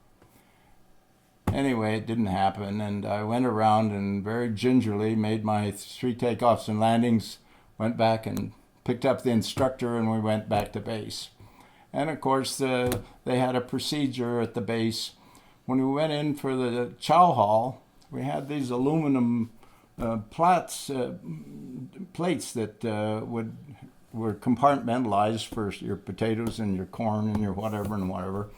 Anyway, it didn't happen, and I went around and very gingerly made my 3 takeoffs and landings, went back and picked up the instructor, and we went back to base. And of course, they had a procedure at the base. When we went in for the chow hall, we had these aluminum plates that were compartmentalized for your potatoes and your corn and your whatever and whatever.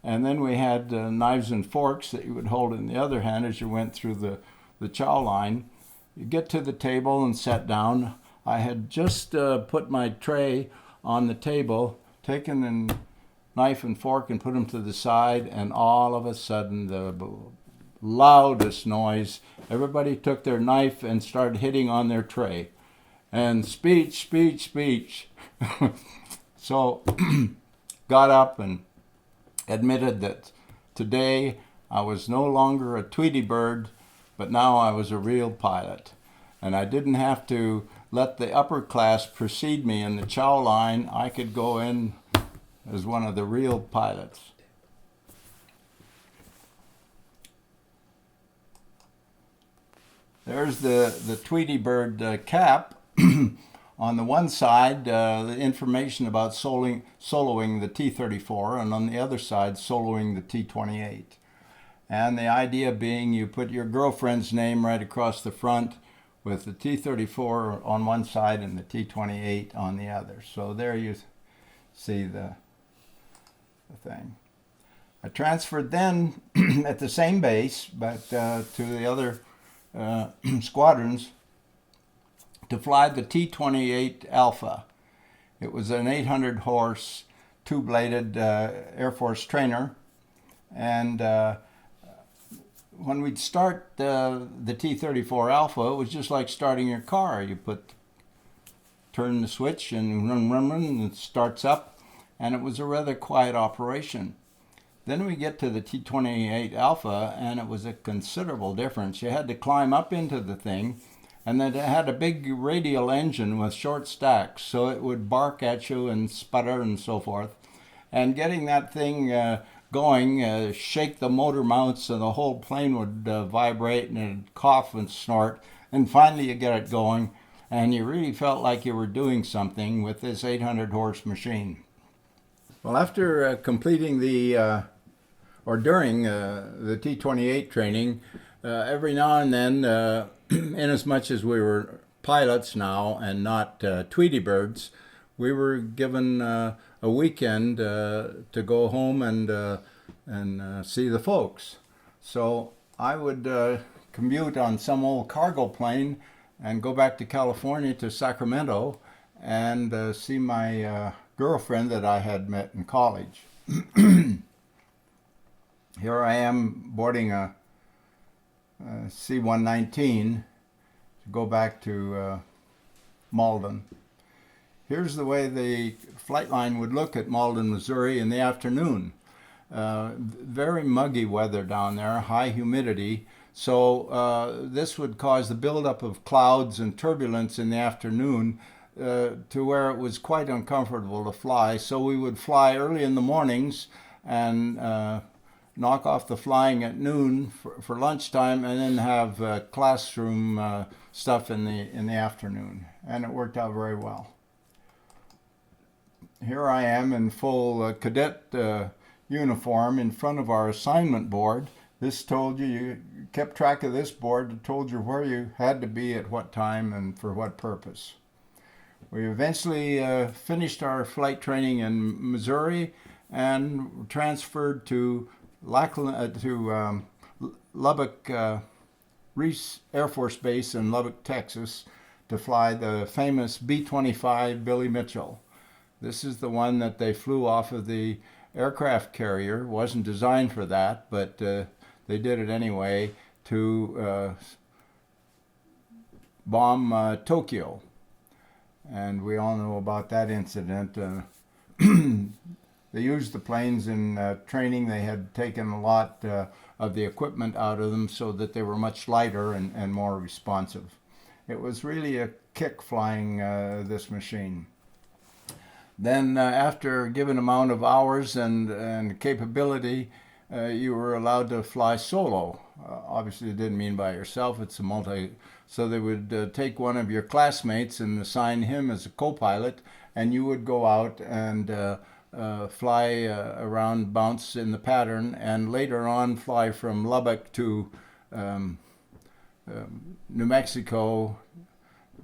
And then we had knives and forks that you would hold in the other hand as you went through the chow line. You get to the table and sat down. I had just put my tray on the table, taken a knife and fork and put them to the side, and all of a sudden the loudest noise, everybody took their knife and started hitting on their tray. And speech, speech, speech. So got up and admitted that today I was no longer a Tweety bird, but now I was a real pilot. And I didn't have to let the upper class precede me in the chow line. I could go in as one of the real pilots. There's the Tweety bird cap. On the one side, the information about soloing the T-34, and on the other side, soloing the T-28. And the idea being you put your girlfriend's name right across the front with the T-34 on one side and the T-28 on the other. So there you see the thing. I transferred then at the same base, but to the other squadrons, to fly the T-28 Alpha. It was an 800 horse, 2-bladed Air Force trainer. And when we'd start the T-34 Alpha, it was just like starting your car. You turn the switch and run, and it starts up. And it was a rather quiet operation. Then we get to the T-28 Alpha, and it was a considerable difference. You had to climb up into the thing, and then it had a big radial engine with short stacks, so it would bark at you and sputter and so forth. And getting that thing going, shake the motor mounts, and the whole plane would vibrate, and it'd cough and snort. And finally you get it going, and you really felt like you were doing something with this 800 horse machine. Well, after completing during the T-28 training, every now and then, inasmuch as we were pilots now and not Tweety birds, we were given a weekend to go home and see the folks. So I would commute on some old cargo plane and go back to California, to Sacramento, and see my girlfriend that I had met in college. Here I am boarding a C-119 to go back to Malden. Here's the way the flight line would look at Malden, Missouri in the afternoon. Very muggy weather down there, high humidity. So this would cause the buildup of clouds and turbulence in the afternoon to where it was quite uncomfortable to fly. So we would fly early in the mornings and knock off the flying at noon for lunchtime, and then have classroom stuff in the afternoon. And it worked out very well. Here I am in full cadet uniform in front of our assignment board. This told you kept track of this board. It told you where you had to be at what time and for what purpose. We eventually finished our flight training in Missouri and transferred to Lubbock Reese Air Force Base in Lubbock, Texas, to fly the famous B-25 Billy Mitchell. This is the one that they flew off of the aircraft carrier. It wasn't designed for that, but they did it anyway to bomb Tokyo. and we all know about that incident. They used the planes in training. They had taken a lot of the equipment out of them so that they were much lighter and more responsive. It was really a kick flying this machine. Then after a given amount of hours and capability, you were allowed to fly solo. Obviously, it didn't mean by yourself. It's a multi. So they would take one of your classmates and assign him as a co-pilot, and you would go out and fly around, bounce in the pattern, and later on fly from Lubbock to New Mexico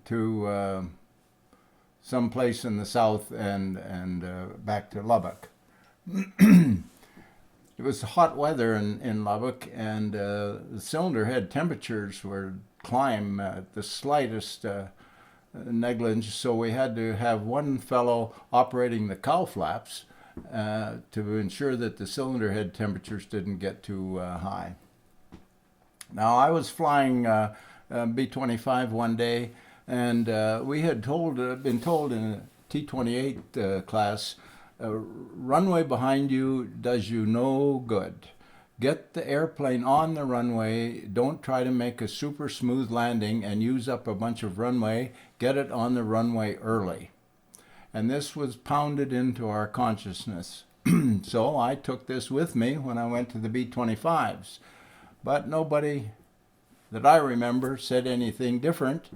to some place in the south and back to Lubbock. It was hot weather in Lubbock, and the cylinder head temperatures were climb at the slightest negligence, so we had to have one fellow operating the cowl flaps to ensure that the cylinder head temperatures didn't get too high. Now, I was flying B-25 one day, and we had been told in a T-28 class, runway behind you does you no good. Get the airplane on the runway. Don't try to make a super smooth landing and use up a bunch of runway. Get it on the runway early. And this was pounded into our consciousness. So I took this with me when I went to the B-25s. But nobody that I remember said anything different.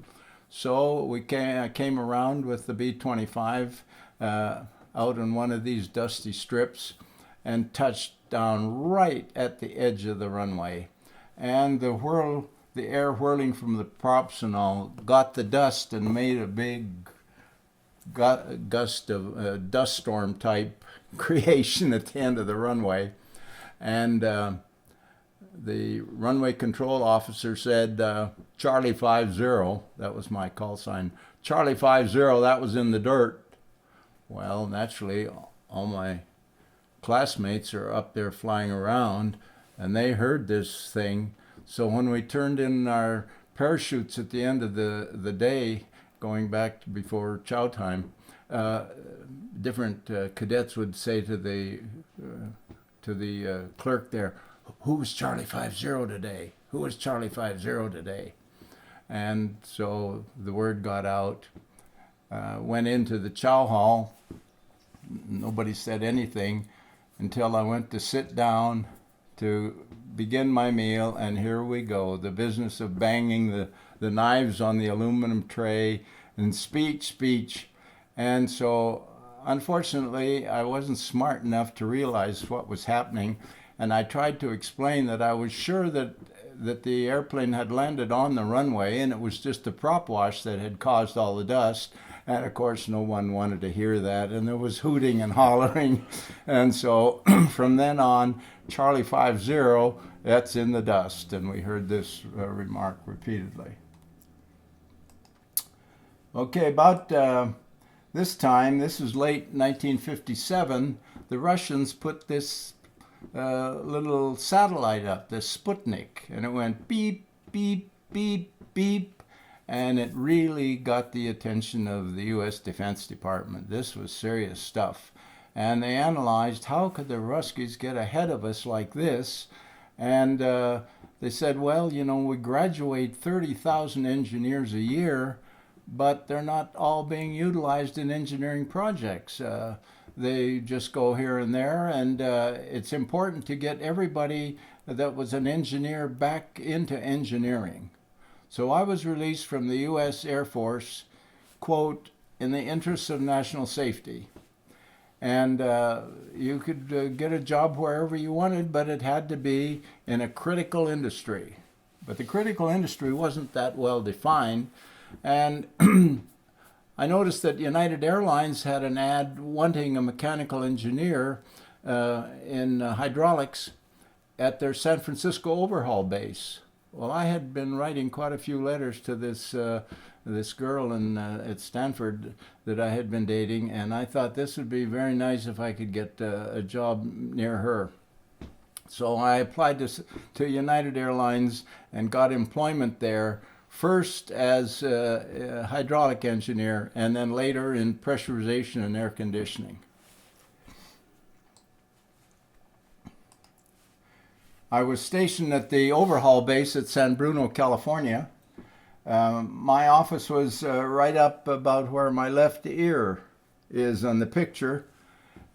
So I came around with the B-25 out on one of these dusty strips and touched down right at the edge of the runway. And the air whirling from the props and all got the dust and made a big gust of dust storm type creation at the end of the runway. And the runway control officer said, Charlie 50, that was my call sign, Charlie 50, that was in the dirt. Well, naturally, all my classmates are up there flying around, and they heard this thing. So when we turned in our parachutes at the end of the day, going back to before chow time, different cadets would say to the clerk there, "Who was Charlie 50 today? Who was Charlie 50 today?" And so the word got out. Went into the chow hall. Nobody said anything until I went to sit down to begin my meal, and here we go, the business of banging the knives on the aluminum tray and speech. And so unfortunately I wasn't smart enough to realize what was happening, and I tried to explain that I was sure that the airplane had landed on the runway and it was just the prop wash that had caused all the dust. And of course, no one wanted to hear that, and there was hooting and hollering. And so from then on, Charlie 50, that's in the dust. And we heard this remark repeatedly. Okay, about this time, this was late 1957, the Russians put this little satellite up, the Sputnik, and it went beep, beep, beep, beep. And it really got the attention of the U.S. Defense Department. This was serious stuff. And they analyzed how could the Ruskies get ahead of us like this. And they said, well, you know, we graduate 30,000 engineers a year, but they're not all being utilized in engineering projects. They just go here and there, and it's important to get everybody that was an engineer back into engineering. So I was released from the U.S. Air Force, quote, in the interests of national safety. And you could get a job wherever you wanted, but it had to be in a critical industry. But the critical industry wasn't that well defined. And I noticed that United Airlines had an ad wanting a mechanical engineer in hydraulics at their San Francisco overhaul base. Well, I had been writing quite a few letters to this girl at Stanford that I had been dating, and I thought this would be very nice if I could get a job near her. So I applied to United Airlines and got employment there first as a hydraulic engineer and then later in pressurization and air conditioning. I was stationed at the overhaul base at San Bruno, California. My office was right up about where my left ear is on the picture,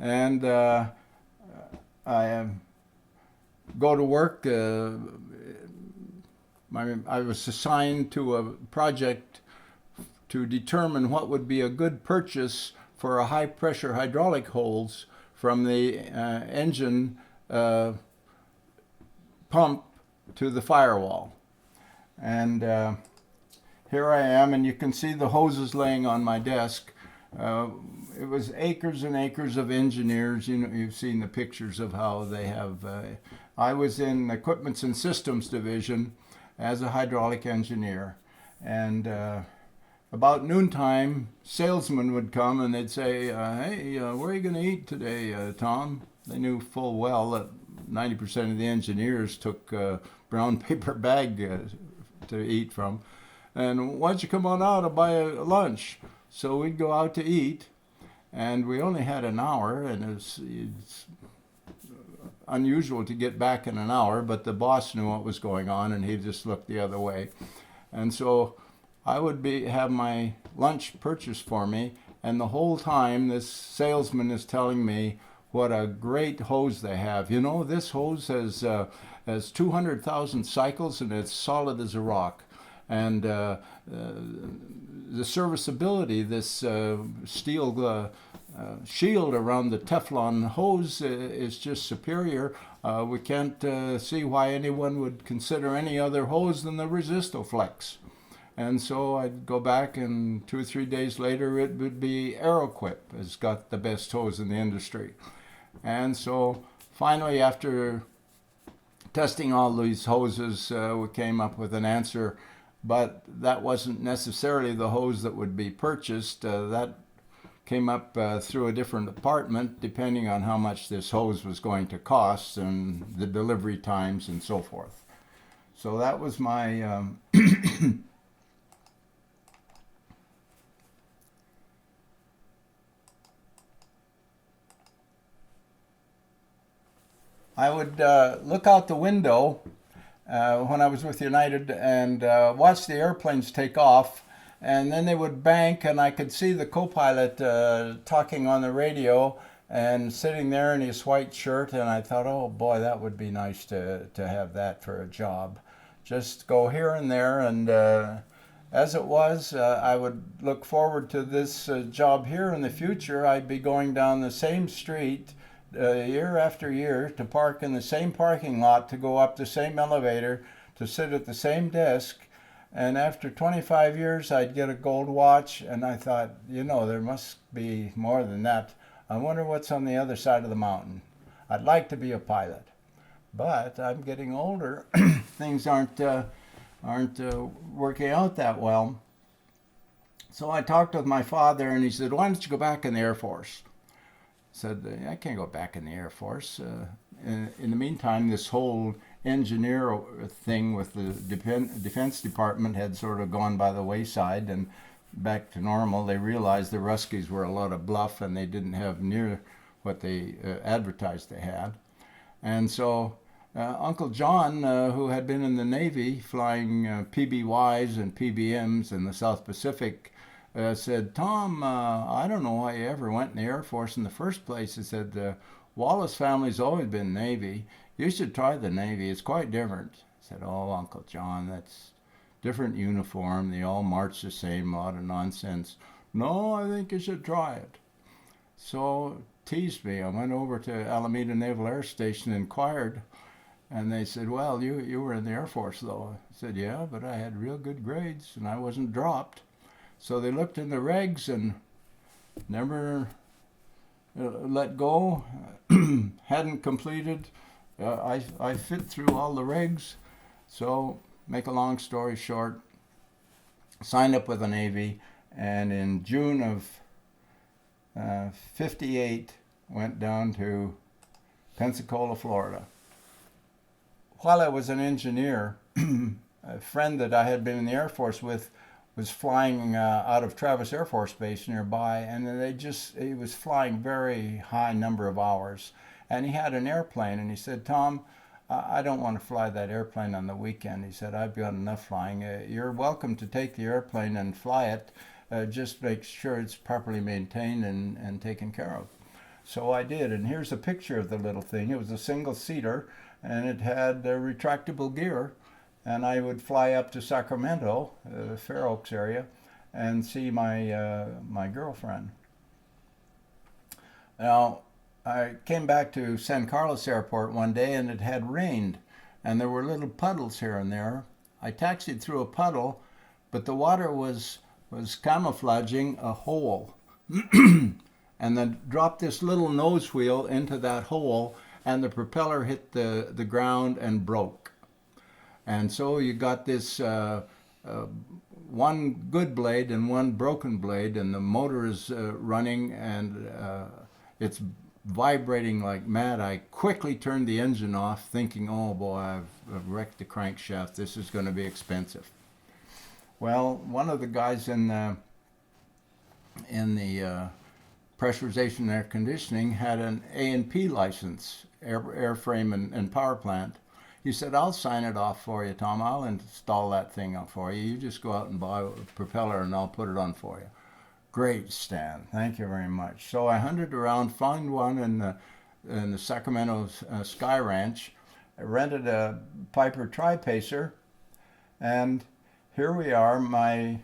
and I go to work. I was assigned to a project to determine what would be a good purchase for a high pressure hydraulic hose from the engine pump to the firewall. And here I am, and you can see the hoses laying on my desk. It was acres and acres of engineers. You know, you've seen the pictures of how they have. I was in Equipments and Systems Division as a hydraulic engineer, and about noontime, salesmen would come and they'd say, "Hey, where are you going to eat today, Tom?" They knew full well that 90% of the engineers took a brown paper bag to eat from. And why don't you come on out and buy a lunch? So we'd go out to eat, and we only had an hour, and it's unusual to get back in an hour, but the boss knew what was going on, and he just looked the other way. And so I would have my lunch purchased for me, and the whole time this salesman is telling me what a great hose they have. You know, this hose has 200,000 cycles, and it's solid as a rock. And the serviceability, this steel shield around the Teflon hose is just superior. We can't see why anyone would consider any other hose than the Resistoflex. And so I'd go back, and 2 or 3 days later it would be Aeroquip has got the best hose in the industry. And so finally, after testing all these hoses, we came up with an answer, but that wasn't necessarily the hose that would be purchased. That came up through a different department, depending on how much this hose was going to cost and the delivery times and so forth. So that was my I would look out the window when I was with United and watch the airplanes take off, and then they would bank, and I could see the co-pilot talking on the radio and sitting there in his white shirt, and I thought, oh boy, that would be nice to have that for a job. Just go here and there, and as it was, I would look forward to this job here in the future. I'd be going down the same street year after year to park in the same parking lot, to go up the same elevator, to sit at the same desk, and after 25 years I'd get a gold watch, and I thought, you know, there must be more than that. I wonder what's on the other side of the mountain. I'd like to be a pilot, but I'm getting older. Things aren't working out that well. So I talked with my father, and he said, why don't you go back in the Air Force? Said, I can't go back in the Air Force. In the meantime, this whole engineer thing with the Defense Department had sort of gone by the wayside and back to normal. They realized the Ruskies were a lot of bluff, and they didn't have near what they advertised they had. And so Uncle John, who had been in the Navy flying PBYs and PBMs in the South Pacific, said, Tom, I don't know why you ever went in the Air Force in the first place. He said, the Wallace family's always been Navy. You should try the Navy. It's quite different. I said, oh, Uncle John, that's different uniform. They all march the same, a lot of nonsense. No, I think you should try it. So teased me. I went over to Alameda Naval Air Station and inquired, and they said, well, you were in the Air Force, though. I said, yeah, but I had real good grades, and I wasn't dropped. So they looked in the regs and never let go, hadn't completed. I fit through all the regs. So, make a long story short, signed up with the Navy, and in June of 58, went down to Pensacola, Florida. While I was an engineer, a friend that I had been in the Air Force with was flying out of Travis Air Force Base nearby, and he was flying very high number of hours, and he had an airplane, and he said, Tom, I don't want to fly that airplane on the weekend. He said, I've got enough flying. You're welcome to take the airplane and fly it. Just make sure it's properly maintained and taken care of. So I did, and here's a picture of the little thing. It was a single-seater, and it had a retractable gear, and I would fly up to Sacramento, Fair Oaks area, and see my girlfriend. Now, I came back to San Carlos Airport one day, and it had rained, and there were little puddles here and there. I taxied through a puddle, but the water was camouflaging a hole. And then dropped this little nose wheel into that hole, and the propeller hit the ground and broke. And so you got this one good blade and one broken blade, and the motor is running, and it's vibrating like mad. I quickly turned the engine off, thinking, oh boy, I've wrecked the crankshaft. This is going to be expensive. Well, one of the guys in the pressurization and air conditioning had an A&P license, airframe and power plant. He said, I'll sign it off for you, Tom. I'll install that thing up for you. You just go out and buy a propeller and I'll put it on for you. Great, Stan. Thank you very much. So I hunted around, found one in the Sacramento Sky Ranch. I rented a Piper Tri-Pacer, and here we are, my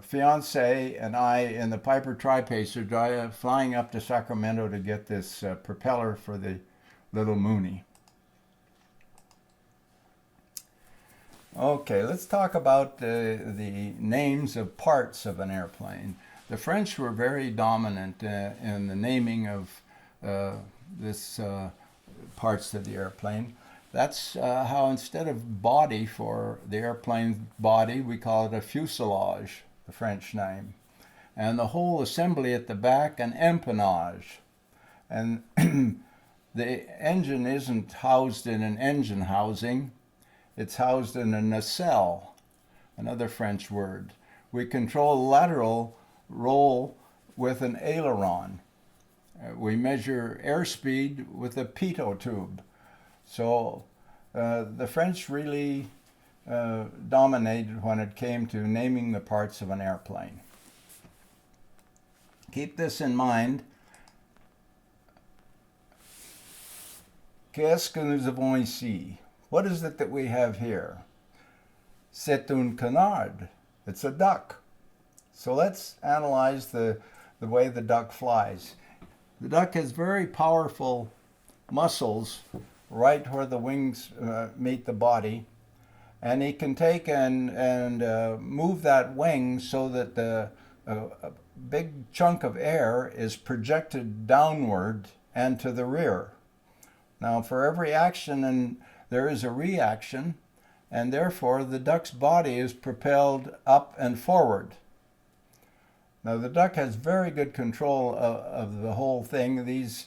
fiance and I in the Piper Tri-Pacer flying up to Sacramento to get this propeller for the little Mooney. Okay, let's talk about the names of parts of an airplane. The French were very dominant in the naming of this parts of the airplane. That's how instead of body for the airplane body, we call it a fuselage, the French name. And the whole assembly at the back, an empennage. And the engine isn't housed in an engine housing. It's housed in a nacelle, another French word. We control lateral roll with an aileron. We measure airspeed with a pitot tube. So the French really dominated when it came to naming the parts of an airplane. Keep this in mind. Qu'est-ce que nous avons ici? What is it that we have here? C'est un canard. It's a duck. So let's analyze the way the duck flies. The duck has very powerful muscles right where the wings meet the body, and he can take and move that wing so that a big chunk of air is projected downward and to the rear. Now, for every action there is a reaction, and therefore the duck's body is propelled up and forward. Now, the duck has very good control of the whole thing. These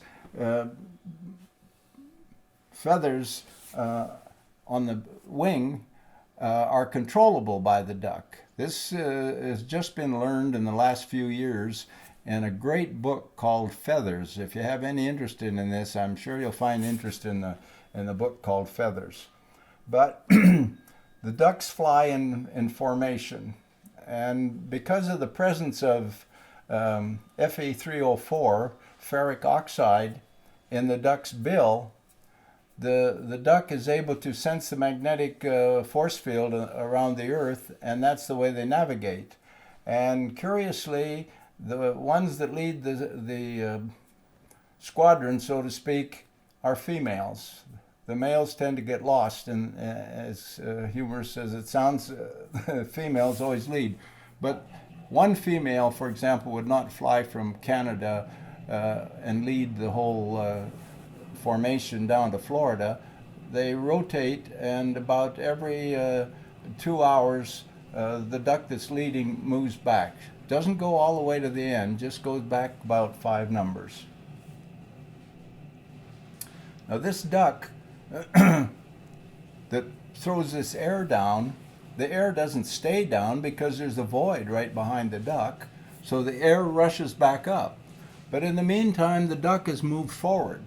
feathers on the wing are controllable by the duck. This has just been learned in the last few years in a great book called Feathers. If you have any interest in this, I'm sure you'll find interest in the book called Feathers. But the ducks fly in formation, and because of the presence of Fe3O4, ferric oxide, in the duck's bill, the duck is able to sense the magnetic force field around the Earth, and that's the way they navigate. And curiously, the ones that lead the squadron, so to speak, are females. The males tend to get lost, and as humorous as it sounds, females always lead. But one female, for example, would not fly from Canada and lead the whole formation down to Florida. They rotate, and about every 2 hours, the duck that's leading moves back. Doesn't go all the way to the end, just goes back about 5 numbers. Now this duck that throws this air down. The air doesn't stay down because there's a void right behind the duck, so the air rushes back up. But in the meantime, the duck has moved forward.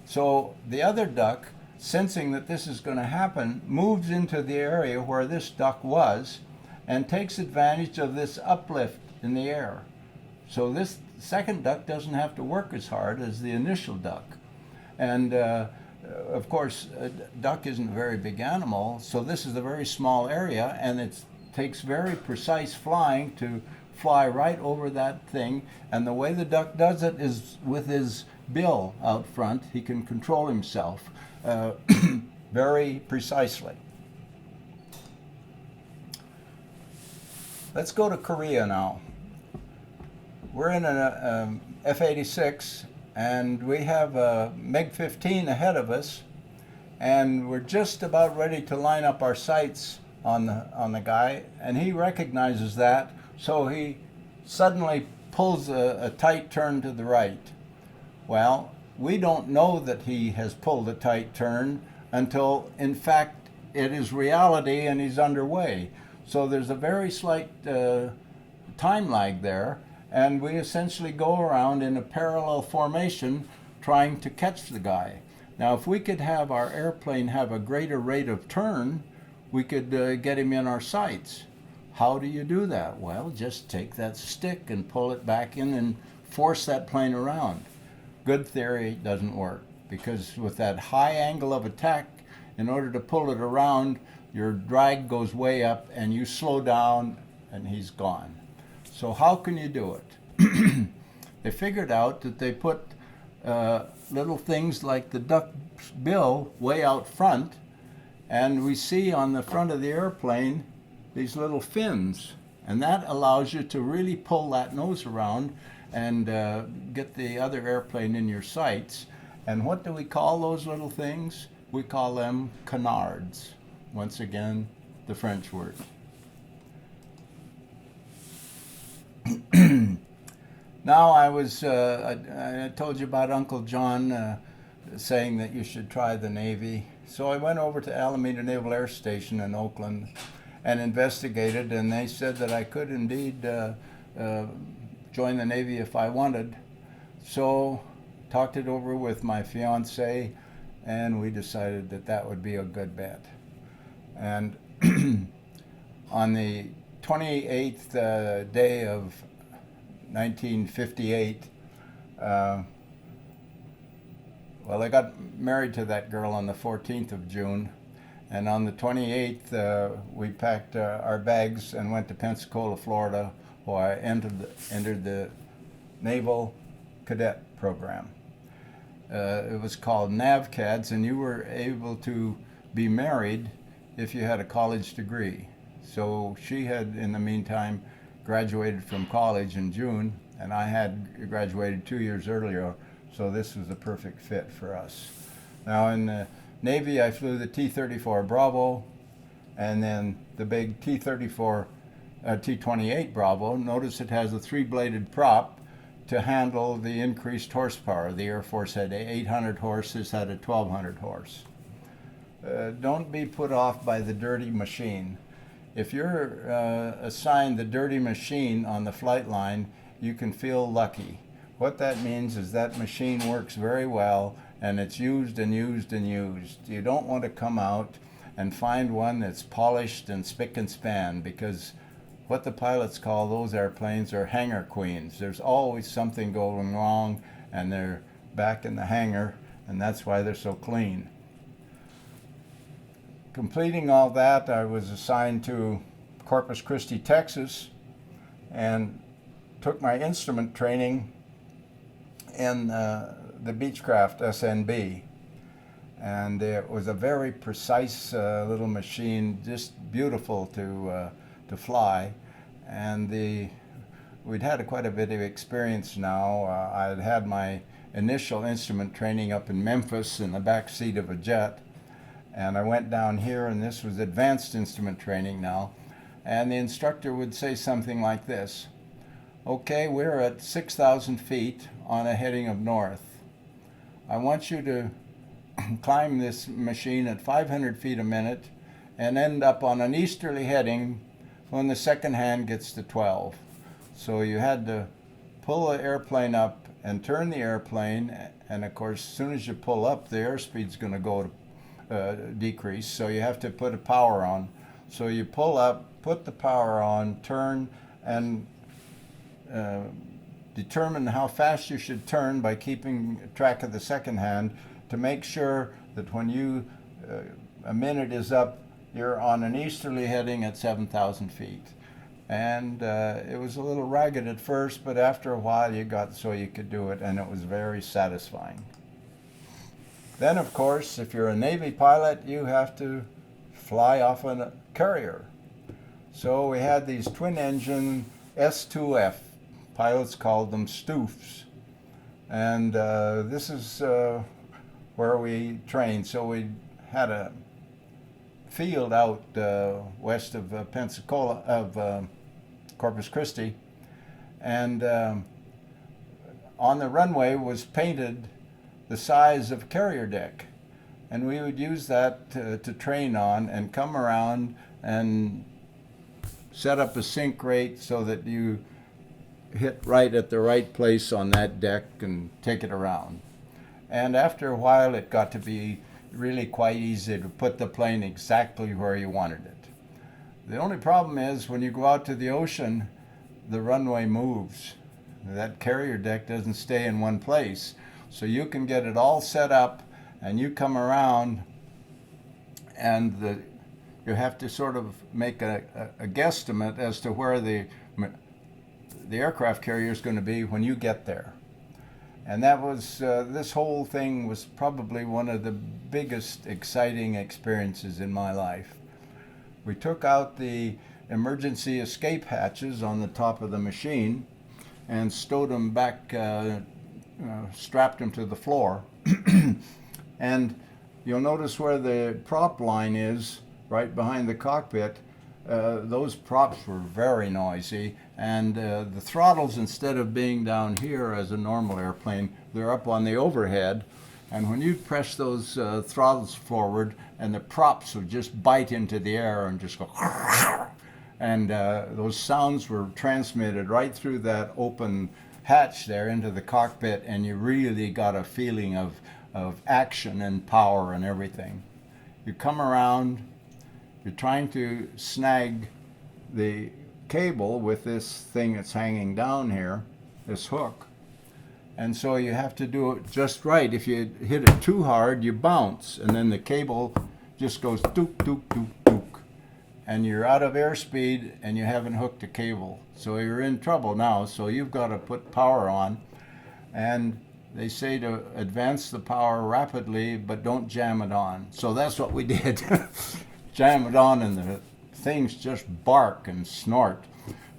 So the other duck, sensing that this is going to happen, moves into the area where this duck was and takes advantage of this uplift in the air. So this second duck doesn't have to work as hard as the initial duck. And of course, a duck isn't a very big animal, so this is a very small area, and it takes very precise flying to fly right over that thing. And the way the duck does it is with his bill out front. He can control himself very precisely. Let's go to Korea now. We're in an F-86, and we have a MiG-15 ahead of us, and we're just about ready to line up our sights on the guy, and he recognizes that, so he suddenly pulls a tight turn to the right. Well, we don't know that he has pulled a tight turn until, in fact, it is reality and he's underway. So there's a very slight time lag there, and we essentially go around in a parallel formation trying to catch the guy. Now, if we could have our airplane have a greater rate of turn, we could get him in our sights. How do you do that? Well, just take that stick and pull it back in and force that plane around. Good theory doesn't work, because with that high angle of attack, in order to pull it around, your drag goes way up and you slow down and he's gone. So how can you do it? They figured out that they put little things like the duck's bill way out front, and we see on the front of the airplane these little fins, and that allows you to really pull that nose around and get the other airplane in your sights. And what do we call those little things? We call them canards. Once again, the French word. Now I told you about Uncle John saying that you should try the Navy. So I went over to Alameda Naval Air Station in Oakland and investigated, and they said that I could indeed join the Navy if I wanted. So talked it over with my fiance, and we decided that that would be a good bet. And on the 28th day of 1958, well, I got married to that girl on the 14th of June, and on the 28th we packed our bags and went to Pensacola, Florida, where I entered the Naval Cadet Program. It was called NAVCADS, and you were able to be married if you had a college degree. So she had, in the meantime, graduated from college in June, and I had graduated 2 years earlier, so this was a perfect fit for us. Now in the Navy, I flew the T-34 Bravo, and then the big T-28 Bravo. Notice it has a 3-bladed prop to handle the increased horsepower. The Air Force had 800 horse, this had a 1,200 horse. Don't be put off by the dirty machine. If you're assigned the dirty machine on the flight line, you can feel lucky. What that means is that machine works very well, and it's used and used and used. You don't want to come out and find one that's polished and spick and span, because what the pilots call those airplanes are hangar queens. There's always something going wrong, and they're back in the hangar, and that's why they're so clean. Completing all that, I was assigned to Corpus Christi, Texas, and took my instrument training in the Beechcraft SNB. And it was a very precise little machine, just beautiful to fly. And we'd had quite a bit of experience now. I'd had my initial instrument training up in Memphis in the back seat of a jet. And I went down here, and this was advanced instrument training now. And the instructor would say something like this: okay, we're at 6,000 feet on a heading of north. I want you to climb this machine at 500 feet a minute and end up on an easterly heading when the second hand gets to 12. So you had to pull the airplane up and turn the airplane, and of course as soon as you pull up, the airspeed's going to go to decrease, so you have to put a power on. So you pull up, put the power on, turn, and determine how fast you should turn by keeping track of the second hand to make sure that when you a minute is up, you're on an easterly heading at 7,000 feet. And it was a little ragged at first, but after a while you got so you could do it, and it was very satisfying. Then, of course, if you're a Navy pilot, you have to fly off a carrier. So we had these twin-engine S2F. Pilots called them Stoofs. And this is where we trained. So we had a field out west of Pensacola, of Corpus Christi, and on the runway was painted the size of a carrier deck, and we would use that to train on and come around and set up a sink rate so that you hit right at the right place on that deck and take it around. And after a while it got to be really quite easy to put the plane exactly where you wanted it. The only problem is when you go out to the ocean, the runway moves. That carrier deck doesn't stay in one place. So you can get it all set up and you come around, and you have to sort of make a guesstimate as to where the aircraft carrier is going to be when you get there. And that was, this whole thing was probably one of the biggest exciting experiences in my life. We took out the emergency escape hatches on the top of the machine and stowed them back, strapped them to the floor. And you'll notice where the prop line is, right behind the cockpit. Those props were very noisy, and the throttles, instead of being down here as a normal airplane, they're up on the overhead, and when you press those throttles forward, and the props would just bite into the air and just go and those sounds were transmitted right through that open hatch there into the cockpit, and you really got a feeling of action and power and everything. You come around, you're trying to snag the cable with this thing that's hanging down here, this hook. And so you have to do it just right. If you hit it too hard, you bounce, and then the cable just goes dook, dook, dook, dook. And you're out of airspeed and you haven't hooked the cable. So you're in trouble now. So you've got to put power on. And they say to advance the power rapidly, but don't jam it on. So that's what we did. Jam it on, and the things just bark and snort.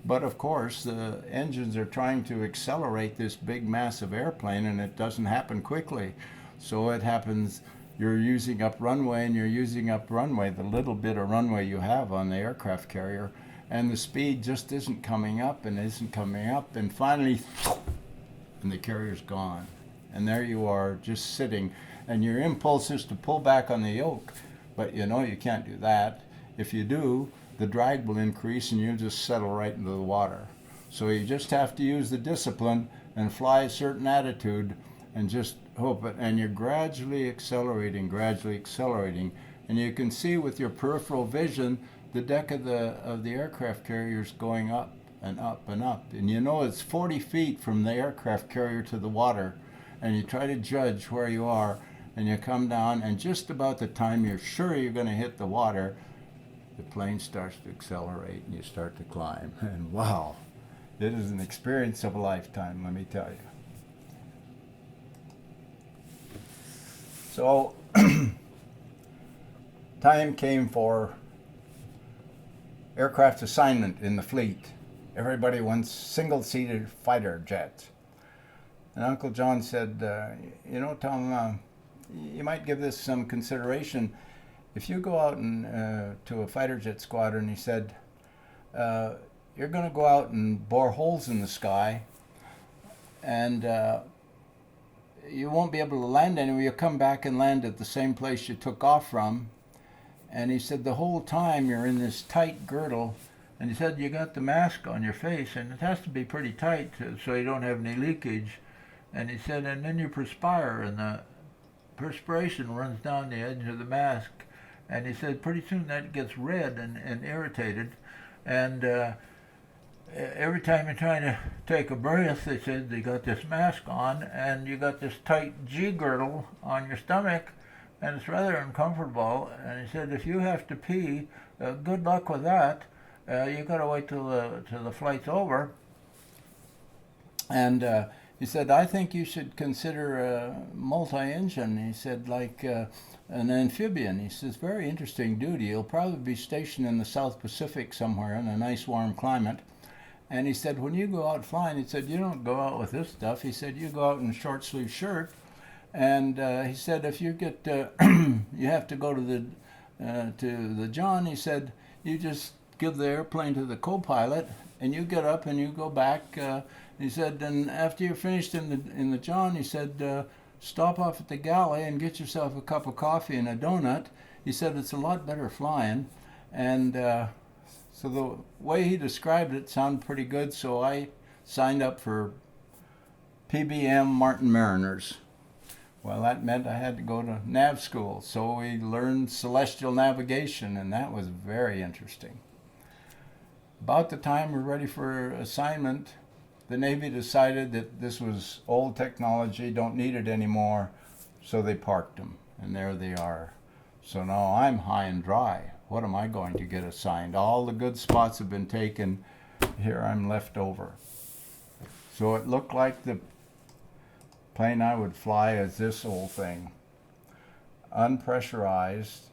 But of course, the engines are trying to accelerate this big, massive airplane, and it doesn't happen quickly. So it happens, you're using up runway, and you're using up runway, the little bit of runway you have on the aircraft carrier, and the speed just isn't coming up and isn't coming up, and finally, and the carrier's gone. And there you are, just sitting, and your impulse is to pull back on the yoke. But you know you can't do that. If you do, the drag will increase and you'll just settle right into the water. So you just have to use the discipline and fly a certain attitude and just hope it. And you're gradually accelerating. And you can see with your peripheral vision the deck of the aircraft carrier is going up and up and up. And you know it's 40 feet from the aircraft carrier to the water. And you try to judge where you are. And you come down, and just about the time you're sure you're going to hit the water, the plane starts to accelerate and you start to climb. And wow, it is an experience of a lifetime, let me tell you. So, time came for aircraft assignment in the fleet. Everybody wants single-seated fighter jets. And Uncle John said, you know, Tom, you might give this some consideration. If you go out and to a fighter jet squadron, he said, you're going to go out and bore holes in the sky, and you won't be able to land anywhere. You'll come back and land at the same place you took off from. And he said the whole time you're in this tight girdle. And he said you got the mask on your face, and it has to be pretty tight so you don't have any leakage. And he said, and then you perspire, and the perspiration runs down the edge of the mask. And he said pretty soon that gets red and irritated. And every time you're trying to take a breath, they said they got this mask on, and you got this tight G-girdle on your stomach, and it's rather uncomfortable. And he said if you have to pee, good luck with that. You got to wait till the flight's over. And he said, I think you should consider multi-engine. He said, like an amphibian. He says, very interesting duty. You'll probably be stationed in the South Pacific somewhere in a nice warm climate. And he said, when you go out flying, he said, you don't go out with this stuff. He said, you go out in a short sleeve shirt. And he said, if you get, you have to go to the John, he said, you just give the airplane to the co-pilot, and you get up and you go back. He said, and after you're finished in the John, he said, stop off at the galley and get yourself a cup of coffee and a donut. He said, it's a lot better flying. And so the way he described it sounded pretty good, so I signed up for PBM Martin Mariners. Well, that meant I had to go to nav school, so we learned celestial navigation, and that was very interesting. About the time we're ready for assignment, the Navy decided that this was old technology, don't need it anymore, so they parked them, and there they are. So now I'm high and dry. What am I going to get assigned? All the good spots have been taken. Here I'm left over. So it looked like the plane I would fly is this old thing. Unpressurized,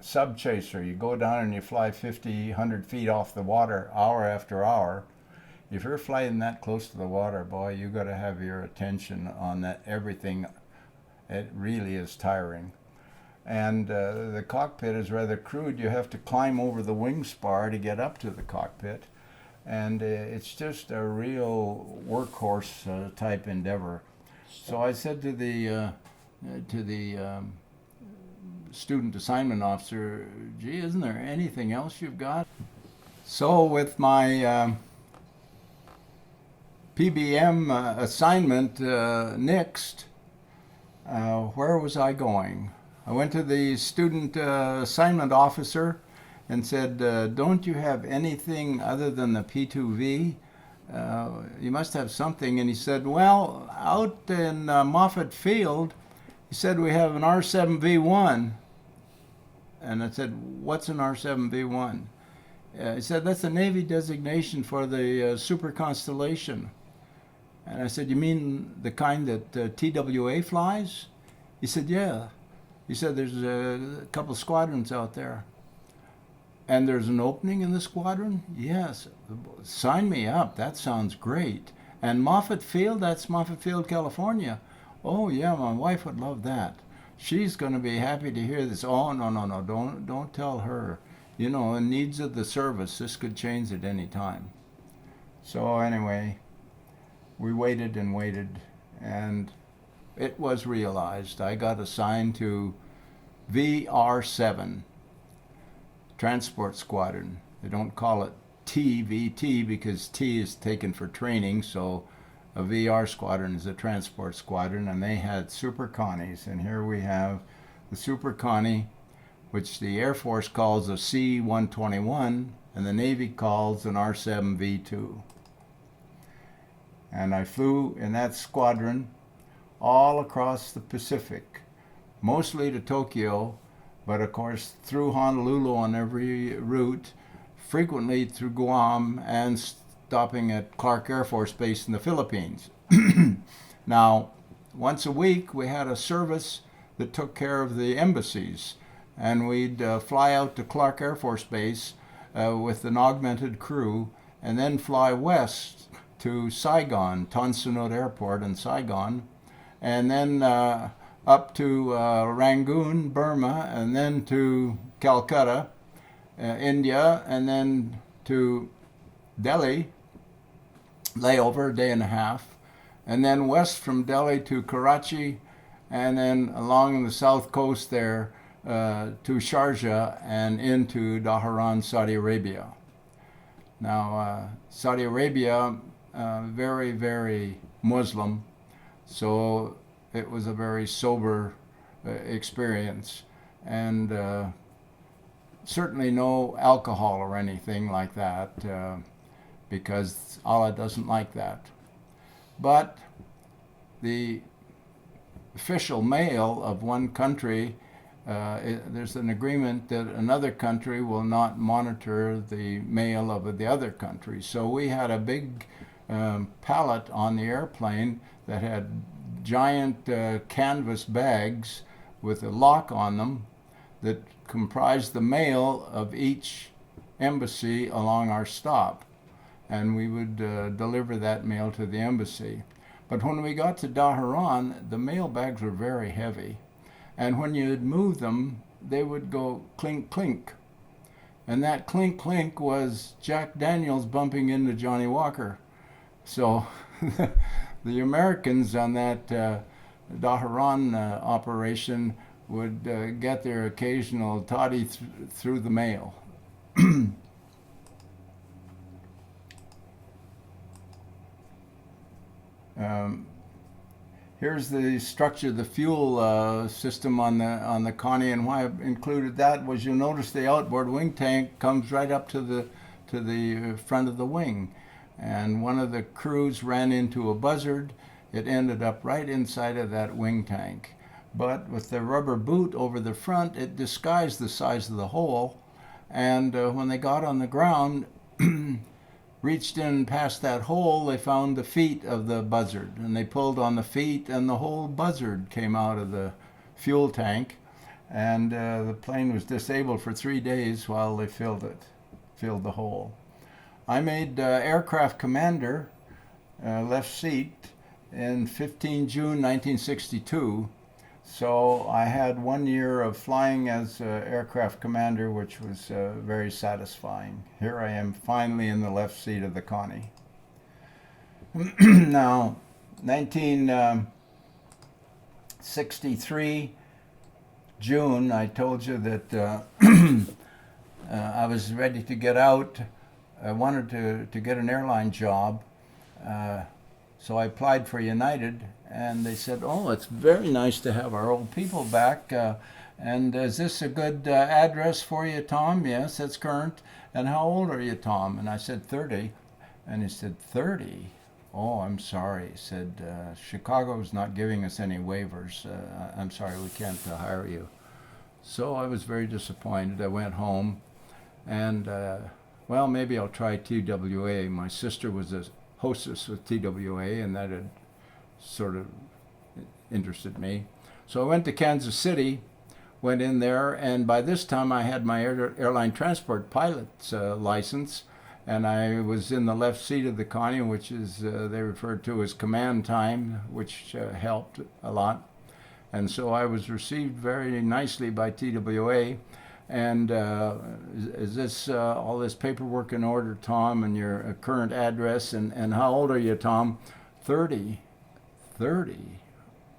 sub-chaser. You go down and you fly 50, 100 feet off the water hour after hour. If you're flying that close to the water, boy, you got to have your attention on that everything. It really is tiring. And the cockpit is rather crude. You have to climb over the wing spar to get up to the cockpit. And it's just a real workhorse type endeavor. So I said to the student assignment officer, gee, isn't there anything else you've got? So with my PBM assignment nixed, where was I going? I went to the student assignment officer and said, don't you have anything other than the P2V? You must have something. And he said, well, out in Moffett Field, he said, we have an R7V1. And I said, what's an R7V1? He said, that's a Navy designation for the Super Constellation. And I said, you mean the kind that TWA flies? He said, yeah. He said, there's a couple squadrons out there. And there's an opening in the squadron? Yes. Sign me up. That sounds great. And Moffett Field? That's Moffett Field, California. Oh, yeah, my wife would love that. She's going to be happy to hear this. Oh, no, don't tell her. You know, in needs of the service, this could change at any time. So anyway, we waited and waited, and it was realized. I got assigned to VR7, Transport Squadron. They don't call it TVT because T is taken for training, so a VR squadron is a transport squadron, and they had Super Connies. And here we have the Super Connie, which the Air Force calls a C-121, and the Navy calls an R-7V2. And I flew in that squadron all across the Pacific, mostly to Tokyo, but of course through Honolulu on every route, frequently through Guam, and stopping at Clark Air Force Base in the Philippines. Now, once a week we had a service that took care of the embassies, and we'd fly out to Clark Air Force Base with an augmented crew, and then fly west to Saigon, Tan Son Nhut Airport in Saigon, and then up to Rangoon, Burma, and then to Calcutta, India, and then to Delhi, layover, a day and a half, and then west from Delhi to Karachi, and then along the south coast there to Sharjah and into Dhahran, Saudi Arabia. Now, Saudi Arabia, very, very Muslim, so it was a very sober experience, and certainly no alcohol or anything like that, because Allah doesn't like that. But the official mail of one country, there's an agreement that another country will not monitor the mail of the other country. So we had a big pallet on the airplane that had giant canvas bags with a lock on them that comprised the mail of each embassy along our stop. And we would deliver that mail to the embassy. But when we got to Dhahran, the mail bags were very heavy. And when you'd move them, they would go clink, clink. And that clink, clink was Jack Daniels bumping into Johnny Walker. So the Americans on that Dhahran operation would get their occasional toddy through the mail. Here's the structure of the fuel system on the Connie, and why I included that was you'll notice the outboard wing tank comes right up to the front of the wing, and one of the crews ran into a buzzard. It ended up right inside of that wing tank, but with the rubber boot over the front, it disguised the size of the hole, and when they got on the ground, reached in past that hole, they found the feet of the buzzard, and they pulled on the feet, and the whole buzzard came out of the fuel tank, and the plane was disabled for 3 days while they filled the hole. I made aircraft commander, left seat, in 15 June 1962, so I had 1 year of flying as aircraft commander, which was very satisfying. Here I am finally in the left seat of the Connie. Now, 1963, June, I told you that I was ready to get out. I wanted to get an airline job, so I applied for United. And they said, oh, it's very nice to have our old people back. And is this a good address for you, Tom? Yes, it's current. And how old are you, Tom? And I said, 30. And he said, 30? Oh, I'm sorry. He said, Chicago's not giving us any waivers. I'm sorry, we can't hire you. So I was very disappointed. I went home. And, well, maybe I'll try TWA. My sister was a hostess with TWA, and that had sort of interested me. So I went to Kansas City, went in there, and by this time I had my airline transport pilot's license, and I was in the left seat of the Connie, which is they referred to as command time, which helped a lot. And so I was received very nicely by TWA. And is this all this paperwork in order, Tom, and your current address? And how old are you, Tom? 30. 30?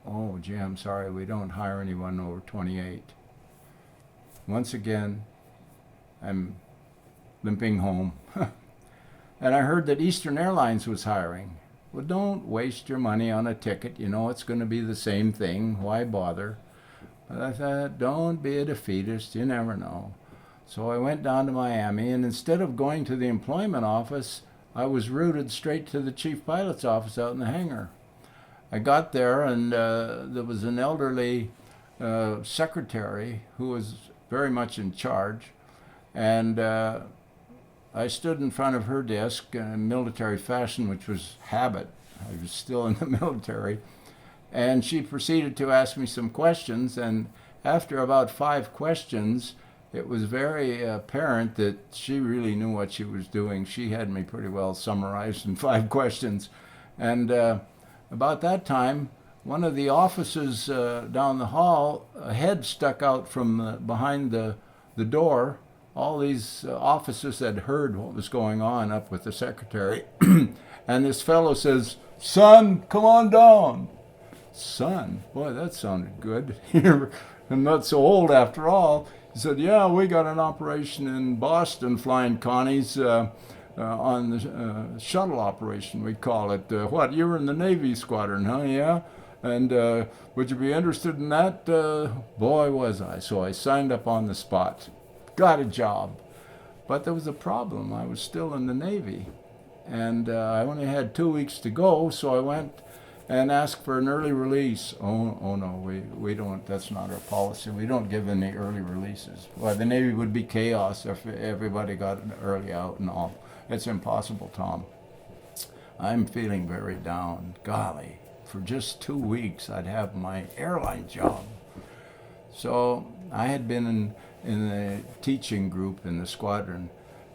Oh, gee, I'm sorry, we don't hire anyone over 28. Once again, I'm limping home. And I heard that Eastern Airlines was hiring. Well, don't waste your money on a ticket. You know it's going to be the same thing. Why bother? But I thought, don't be a defeatist. You never know. So I went down to Miami, and instead of going to the employment office, I was routed straight to the chief pilot's office out in the hangar. I got there, and there was an elderly secretary who was very much in charge, and I stood in front of her desk in military fashion, which was habit. I was still in the military, and she proceeded to ask me some questions, and after about 5 questions, it was very apparent that she really knew what she was doing. She had me pretty well summarized in 5 questions, and about that time, one of the offices down the hall, a head stuck out from behind the door. All these officers had heard what was going on up with the secretary, and this fellow says, "Son, come on down." Son, boy, that sounded good. I'm not so old after all. He said, "Yeah, we got an operation in Boston flying Connies on the shuttle operation, we call it. What, you were in the Navy squadron, huh? Yeah? And would you be interested in that?" Boy, was I. So I signed up on the spot. Got a job. But there was a problem. I was still in the Navy. And I only had 2 weeks to go, so I went and asked for an early release. Oh no, we don't, that's not our policy. We don't give any early releases. Well, the Navy would be chaos if everybody got an early out and all. It's impossible, Tom. I'm feeling very down. Golly, for just 2 weeks I'd have my airline job. So I had been in the teaching group in the squadron,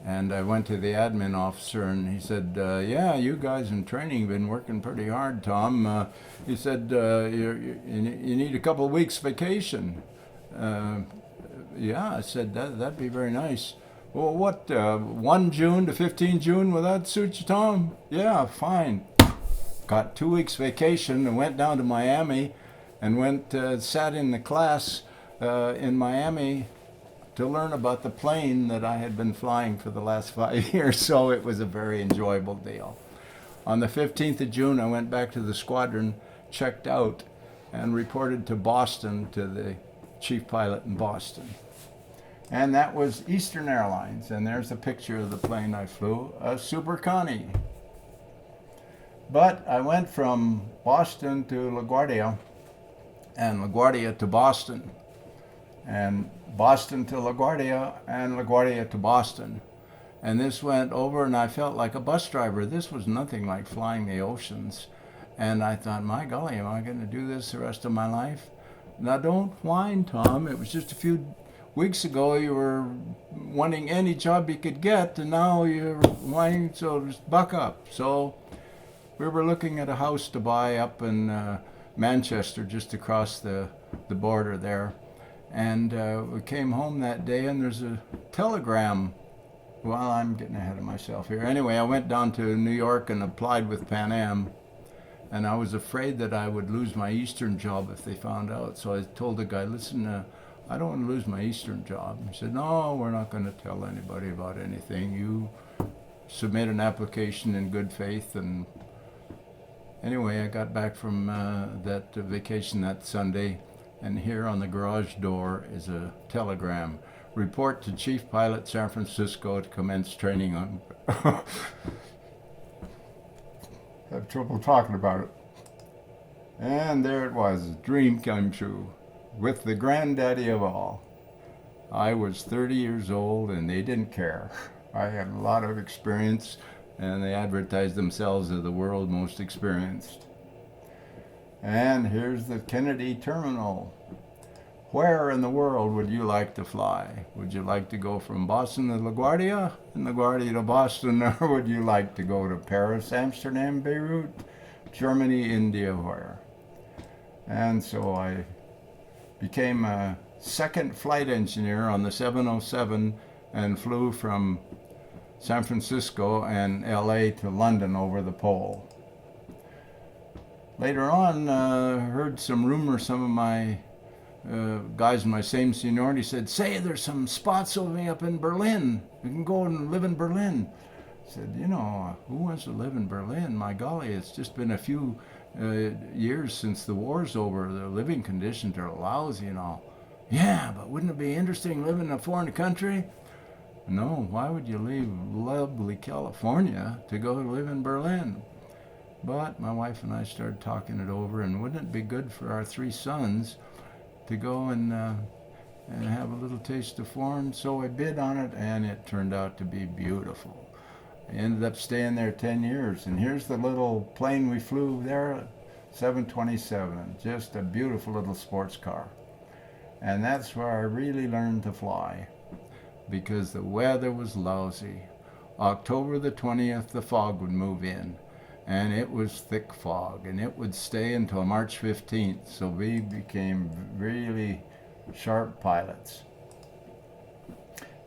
and I went to the admin officer, and he said, "Yeah, you guys in training have been working pretty hard, Tom." He said, "You need a couple of weeks vacation." Yeah, I said, that'd be very nice. Well, what, 1 June to 15 June, will that suit you, Tom? Yeah, fine. Got 2 weeks vacation and went down to Miami and went, sat in the class in Miami to learn about the plane that I had been flying for the last 5 years, so it was a very enjoyable deal. On the 15th of June, I went back to the squadron, checked out, and reported to Boston, to the chief pilot in Boston. And that was Eastern Airlines, and there's a picture of the plane I flew, a Super Connie. But I went from Boston to LaGuardia, and LaGuardia to Boston, and Boston to LaGuardia, and LaGuardia to Boston. And this went over, and I felt like a bus driver. This was nothing like flying the oceans. And I thought, my golly, am I going to do this the rest of my life? Now, don't whine, Tom. It was just a few weeks ago you were wanting any job you could get, and now you're whining, so just buck up. So we were looking at a house to buy up in Manchester, just across the border there. And we came home that day, and there's a telegram. Well, I'm getting ahead of myself here. Anyway, I went down to New York and applied with Pan Am, and I was afraid that I would lose my Eastern job if they found out. So I told the guy, "Listen, I don't want to lose my Eastern job." He said, "No, we're not going to tell anybody about anything. You submit an application in good faith." And anyway, I got back from that vacation that Sunday, and here on the garage door is a telegram. "Report to Chief Pilot, San Francisco, to commence training on..." Have trouble talking about it. And there it was, a dream come true, with the granddaddy of all. I was 30 years old, and they didn't care. I had a lot of experience, and they advertised themselves as the world's most experienced. And here's the Kennedy Terminal. Where in the world would you like to fly? Would you like to go from Boston to LaGuardia, and LaGuardia to Boston, or would you like to go to Paris, Amsterdam, Beirut, Germany, India, where? And so I became a second flight engineer on the 707 and flew from San Francisco and LA to London over the pole. Later on, heard some rumors, some of my guys in my same seniority said, "Say, there's some spots opening up in Berlin. You can go and live in Berlin." I said, "Who wants to live in Berlin? My golly, it's just been a few years since the war's over. The living conditions are lousy and all." "Yeah, but wouldn't it be interesting living in a foreign country?" "No, why would you leave lovely California to go live in Berlin?" But my wife and I started talking it over, and wouldn't it be good for our 3 sons to go and have a little taste of foreign? So I bid on it, and it turned out to be beautiful. I ended up staying there 10 years, and here's the little plane we flew there, 727, just a beautiful little sports car. And that's where I really learned to fly, because the weather was lousy. October the 20th, the fog would move in, and it was thick fog, and it would stay until March 15th, so we became really sharp pilots.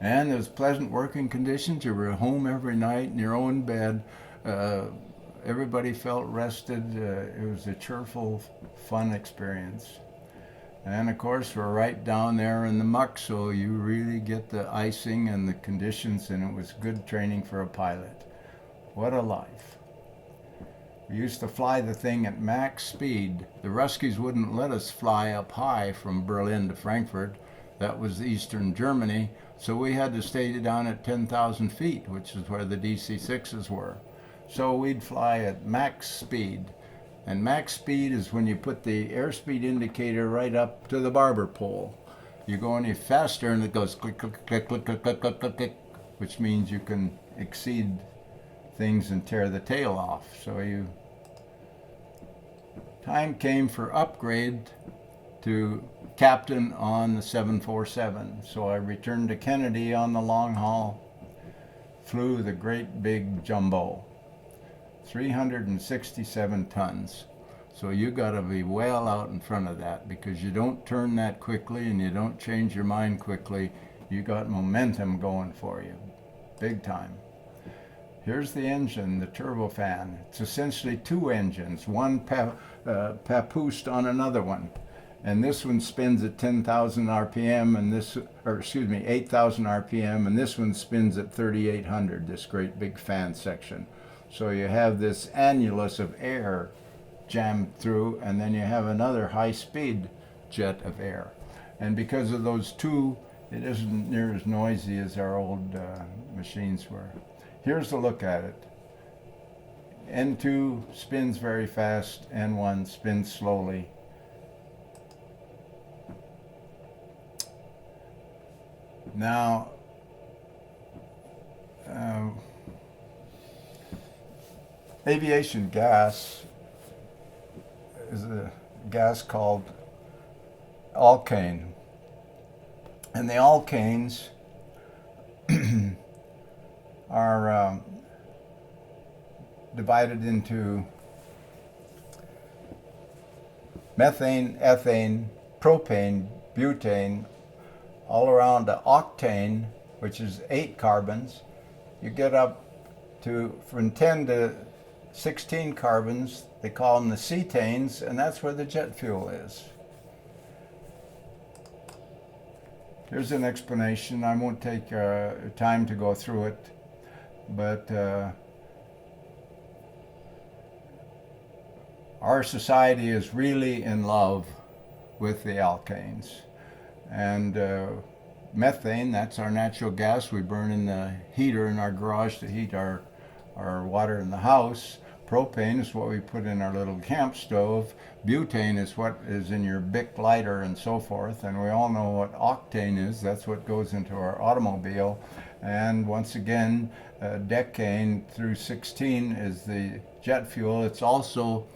And there was pleasant working conditions. You were home every night in your own bed, everybody felt rested. It was a cheerful, fun experience. And of course, we're right down there in the muck, so you really get the icing and the conditions, and it was good training for a pilot. What a life. We used to fly the thing at max speed. The Ruskies wouldn't let us fly up high from Berlin to Frankfurt. That was Eastern Germany, so we had to stay down at 10,000 feet, which is where the DC-6s were. So we'd fly at max speed. And max speed is when you put the airspeed indicator right up to the barber pole. You go any faster and it goes click, click, click, click, click, click, click, click, click, which means you can exceed things and tear the tail off. So time came for upgrade to captain on the 747. So I returned to Kennedy on the long haul, flew the great big jumbo. 367 tons. So you got to be well out in front of that, because you don't turn that quickly and you don't change your mind quickly. You got momentum going for you, big time. Here's the engine, the turbofan. It's essentially two engines, one papoosed on another one. And this one spins at 10,000 RPM and 8,000 RPM, and this one spins at 3,800, this great big fan section. So you have this annulus of air jammed through, and then you have another high-speed jet of air. And because of those two, it isn't near as noisy as our old machines were. Here's a look at it. N2 spins very fast, N1 spins slowly. Now, aviation gas is a gas called alkane. And the alkanes are divided into methane, ethane, propane, butane, all around the octane, which is 8 carbons. You get up to from 10 to 16 carbons. They call them the cetanes, and that's where the jet fuel is. Here's an explanation. I won't take time to go through it, but our society is really in love with the alkanes. And methane, that's our natural gas we burn in the heater in our garage to heat our water in the house. Propane is what we put in our little camp stove. Butane is what is in your Bic lighter and so forth. And we all know what octane is. That's what goes into our automobile. And once again, decane through 16 is the jet fuel. It's also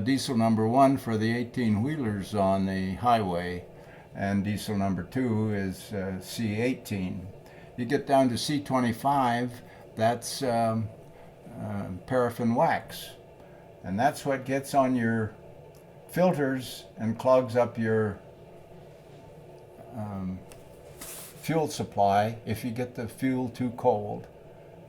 diesel number 1 for the 18-wheelers on the highway. And diesel number 2 is C18. You get down to C25, that's paraffin wax. And that's what gets on your filters and clogs up your fuel supply if you get the fuel too cold.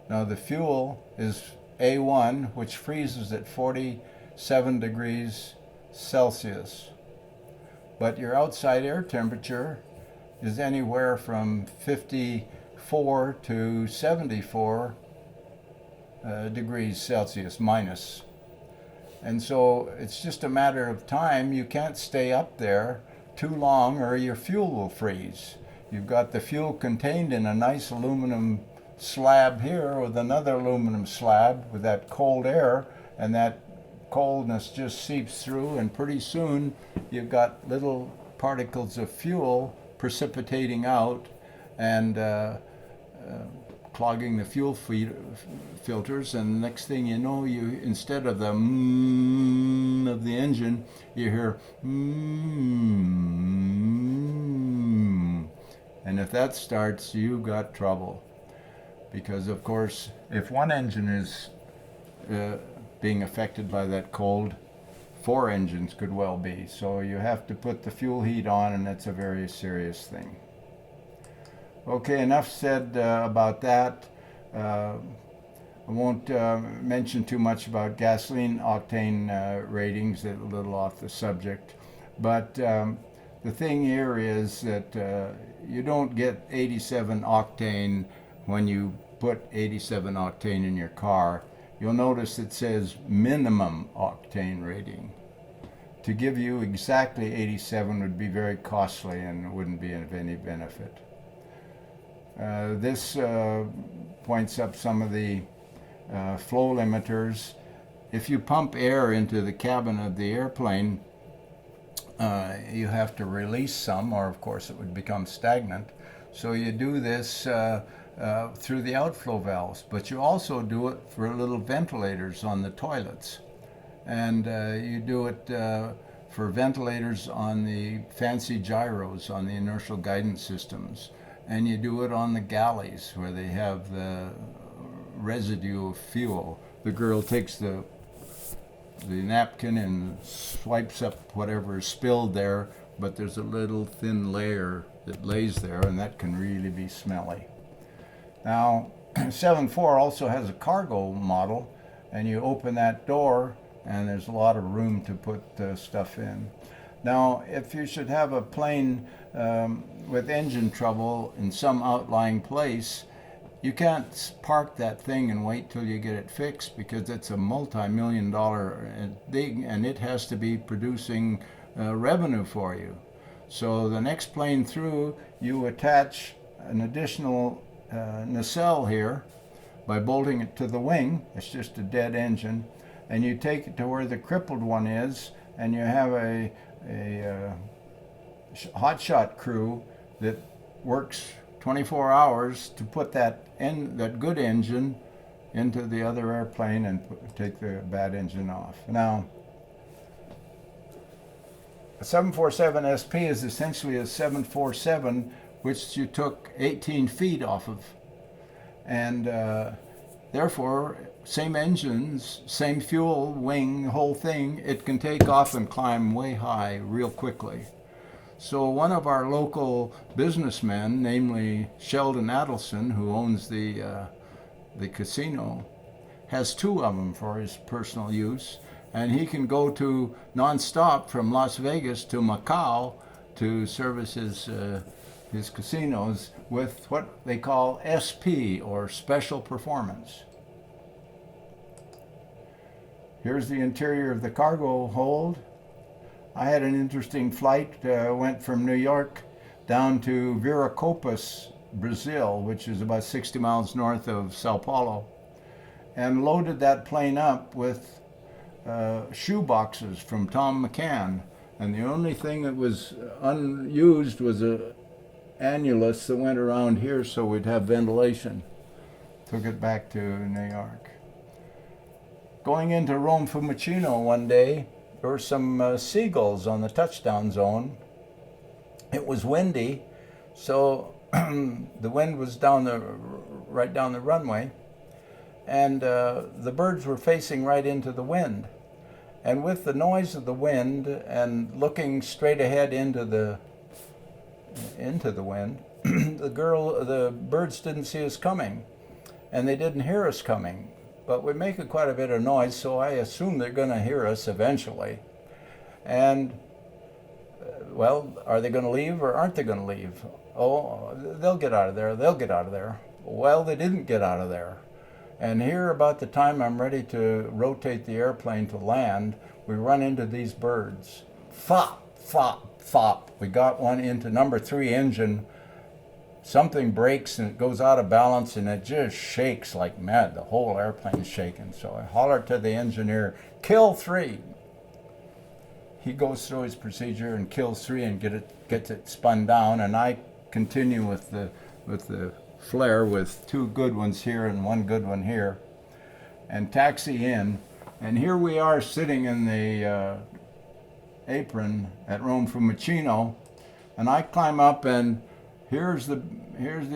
Now the fuel is A1, which freezes at 47 degrees Celsius. But your outside air temperature is anywhere from 54 to 74 degrees Celsius minus. And so it's just a matter of time. You can't stay up there too long or your fuel will freeze. You've got the fuel contained in a nice aluminum slab here with another aluminum slab with that cold air, and that coldness just seeps through, and pretty soon you've got little particles of fuel precipitating out and clogging the fuel filters, and the next thing you know, you instead of the of the engine, you hear and if that starts, you got trouble, because of course if one engine is being affected by that cold, 4 engines could well be. So you have to put the fuel heat on, and that's a very serious thing. Okay, enough said about that. I won't mention too much about gasoline octane ratings, a little off the subject. But the thing here is that you don't get 87 octane when you put 87 octane in your car. You'll notice it says minimum octane rating. To give you exactly 87 would be very costly and wouldn't be of any benefit. This points up some of the flow limiters. If you pump air into the cabin of the airplane, you have to release some, or of course it would become stagnant. So you do this through the outflow valves, but you also do it for little ventilators on the toilets. And you do it for ventilators on the fancy gyros on the inertial guidance systems. And you do it on the galleys where they have the residue of fuel. The girl takes the napkin and swipes up whatever is spilled there, but there's a little thin layer that lays there, and that can really be smelly. Now, 7.4 also has a cargo model, and you open that door and there's a lot of room to put stuff in. Now, if you should have a plane with engine trouble in some outlying place, you can't park that thing and wait till you get it fixed, because it's a multi-million-dollar thing and it has to be producing revenue for you. So the next plane through, you attach an additional nacelle here by bolting it to the wing. It's just a dead engine, and you take it to where the crippled one is, and you have a hotshot crew that works 24 hours to put that good engine into the other airplane and take the bad engine off. Now, a 747 SP is essentially a 747 which you took 18 feet off of, and therefore same engines, same fuel, wing, whole thing, it can take off and climb way high real quickly. So one of our local businessmen, namely Sheldon Adelson, who owns the casino, has two of them for his personal use, and he can go to nonstop from Las Vegas to Macau to service his casinos with what they call SP, or special performance. Here's the interior of the cargo hold. I had an interesting flight, went from New York down to Viracopos, Brazil, which is about 60 miles north of Sao Paulo, and loaded that plane up with shoe boxes from Tom McCann. And the only thing that was unused was a annulus that went around here so we'd have ventilation. Took it back to New York. Going into Rome Fiumicino one day, there were some seagulls on the touchdown zone. It was windy, so the wind was right down the runway, and the birds were facing right into the wind. And with the noise of the wind and looking straight ahead into the wind, the birds didn't see us coming, and they didn't hear us coming. But we make quite a bit of noise, so I assume they're going to hear us eventually. And, well, are they going to leave or aren't they going to leave? Oh, they'll get out of there, they'll get out of there. Well, they didn't get out of there. And here, about the time I'm ready to rotate the airplane to land, we run into these birds. Fop, fop, fop. We got one into number 3 engine. Something breaks and it goes out of balance and it just shakes like mad. The whole airplane's shaking. So I holler to the engineer, kill 3. He goes through his procedure and kills 3 and gets it spun down, and I continue with the flare with 2 good ones here and 1 good one here, and taxi in. And here we are sitting in the apron at Rome Fiumicino, and I climb up, and here's the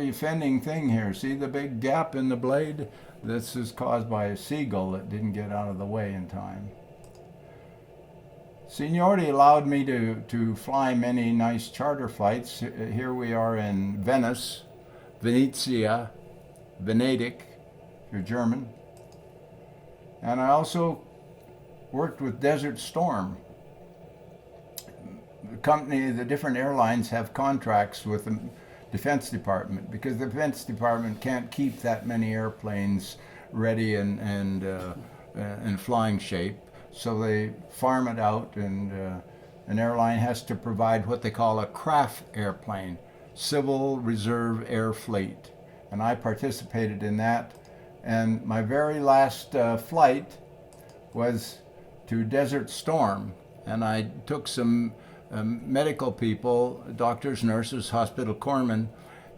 offending thing here. See the big gap in the blade? This is caused by a seagull that didn't get out of the way in time. Seniority allowed me to fly many nice charter flights. Here we are in Venice, Venezia, Venedig, if you're German, And I also worked with Desert Storm. The company, the different airlines have contracts with the Defense Department because the Defense Department can't keep that many airplanes ready and in flying shape. So they farm it out, and an airline has to provide what they call a CRAF airplane, Civil Reserve Air Fleet. And I participated in that. And my very last flight was to Desert Storm. And I took some medical people, doctors, nurses, hospital corpsmen,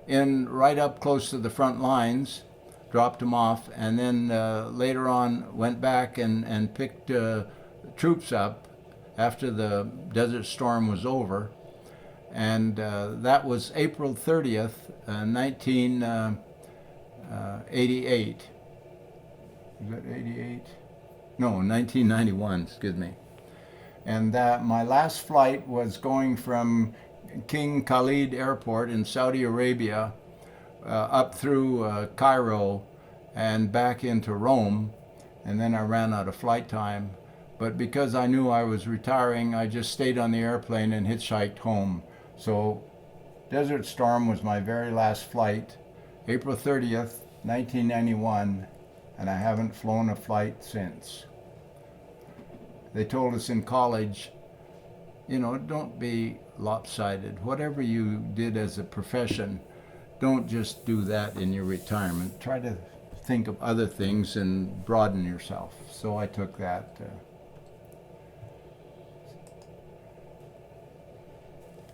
in right up close to the front lines, dropped them off, and then later on went back and picked troops up after the Desert Storm was over. And that was April 30th, 1988. Is that 88? No, 1991, excuse me. And my last flight was going from King Khalid Airport in Saudi Arabia up through Cairo and back into Rome. And then I ran out of flight time. But because I knew I was retiring, I just stayed on the airplane and hitchhiked home. So Desert Storm was my very last flight, April 30th, 1991, and I haven't flown a flight since. They told us in college, you know, don't be lopsided. Whatever you did as a profession, don't just do that in your retirement. Try to think of other things and broaden yourself. So I took that.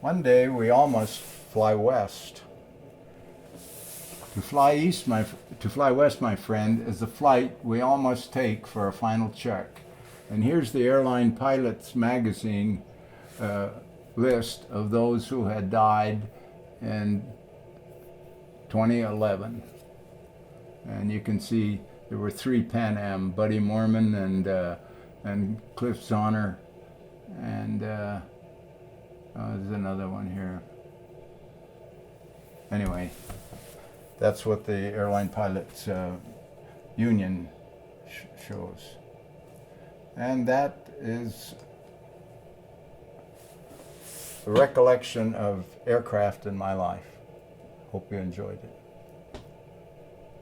One day we all must fly west. To fly west, my friend, is the flight we all must take for a final check. And here's the Airline Pilots magazine list of those who had died in 2011. And you can see there were 3 Pan Am, Buddy Mormon and Cliff Zahner, and there's another one here. Anyway, that's what the Airline Pilots Union shows. And that is a recollection of aircraft in my life. Hope you enjoyed it.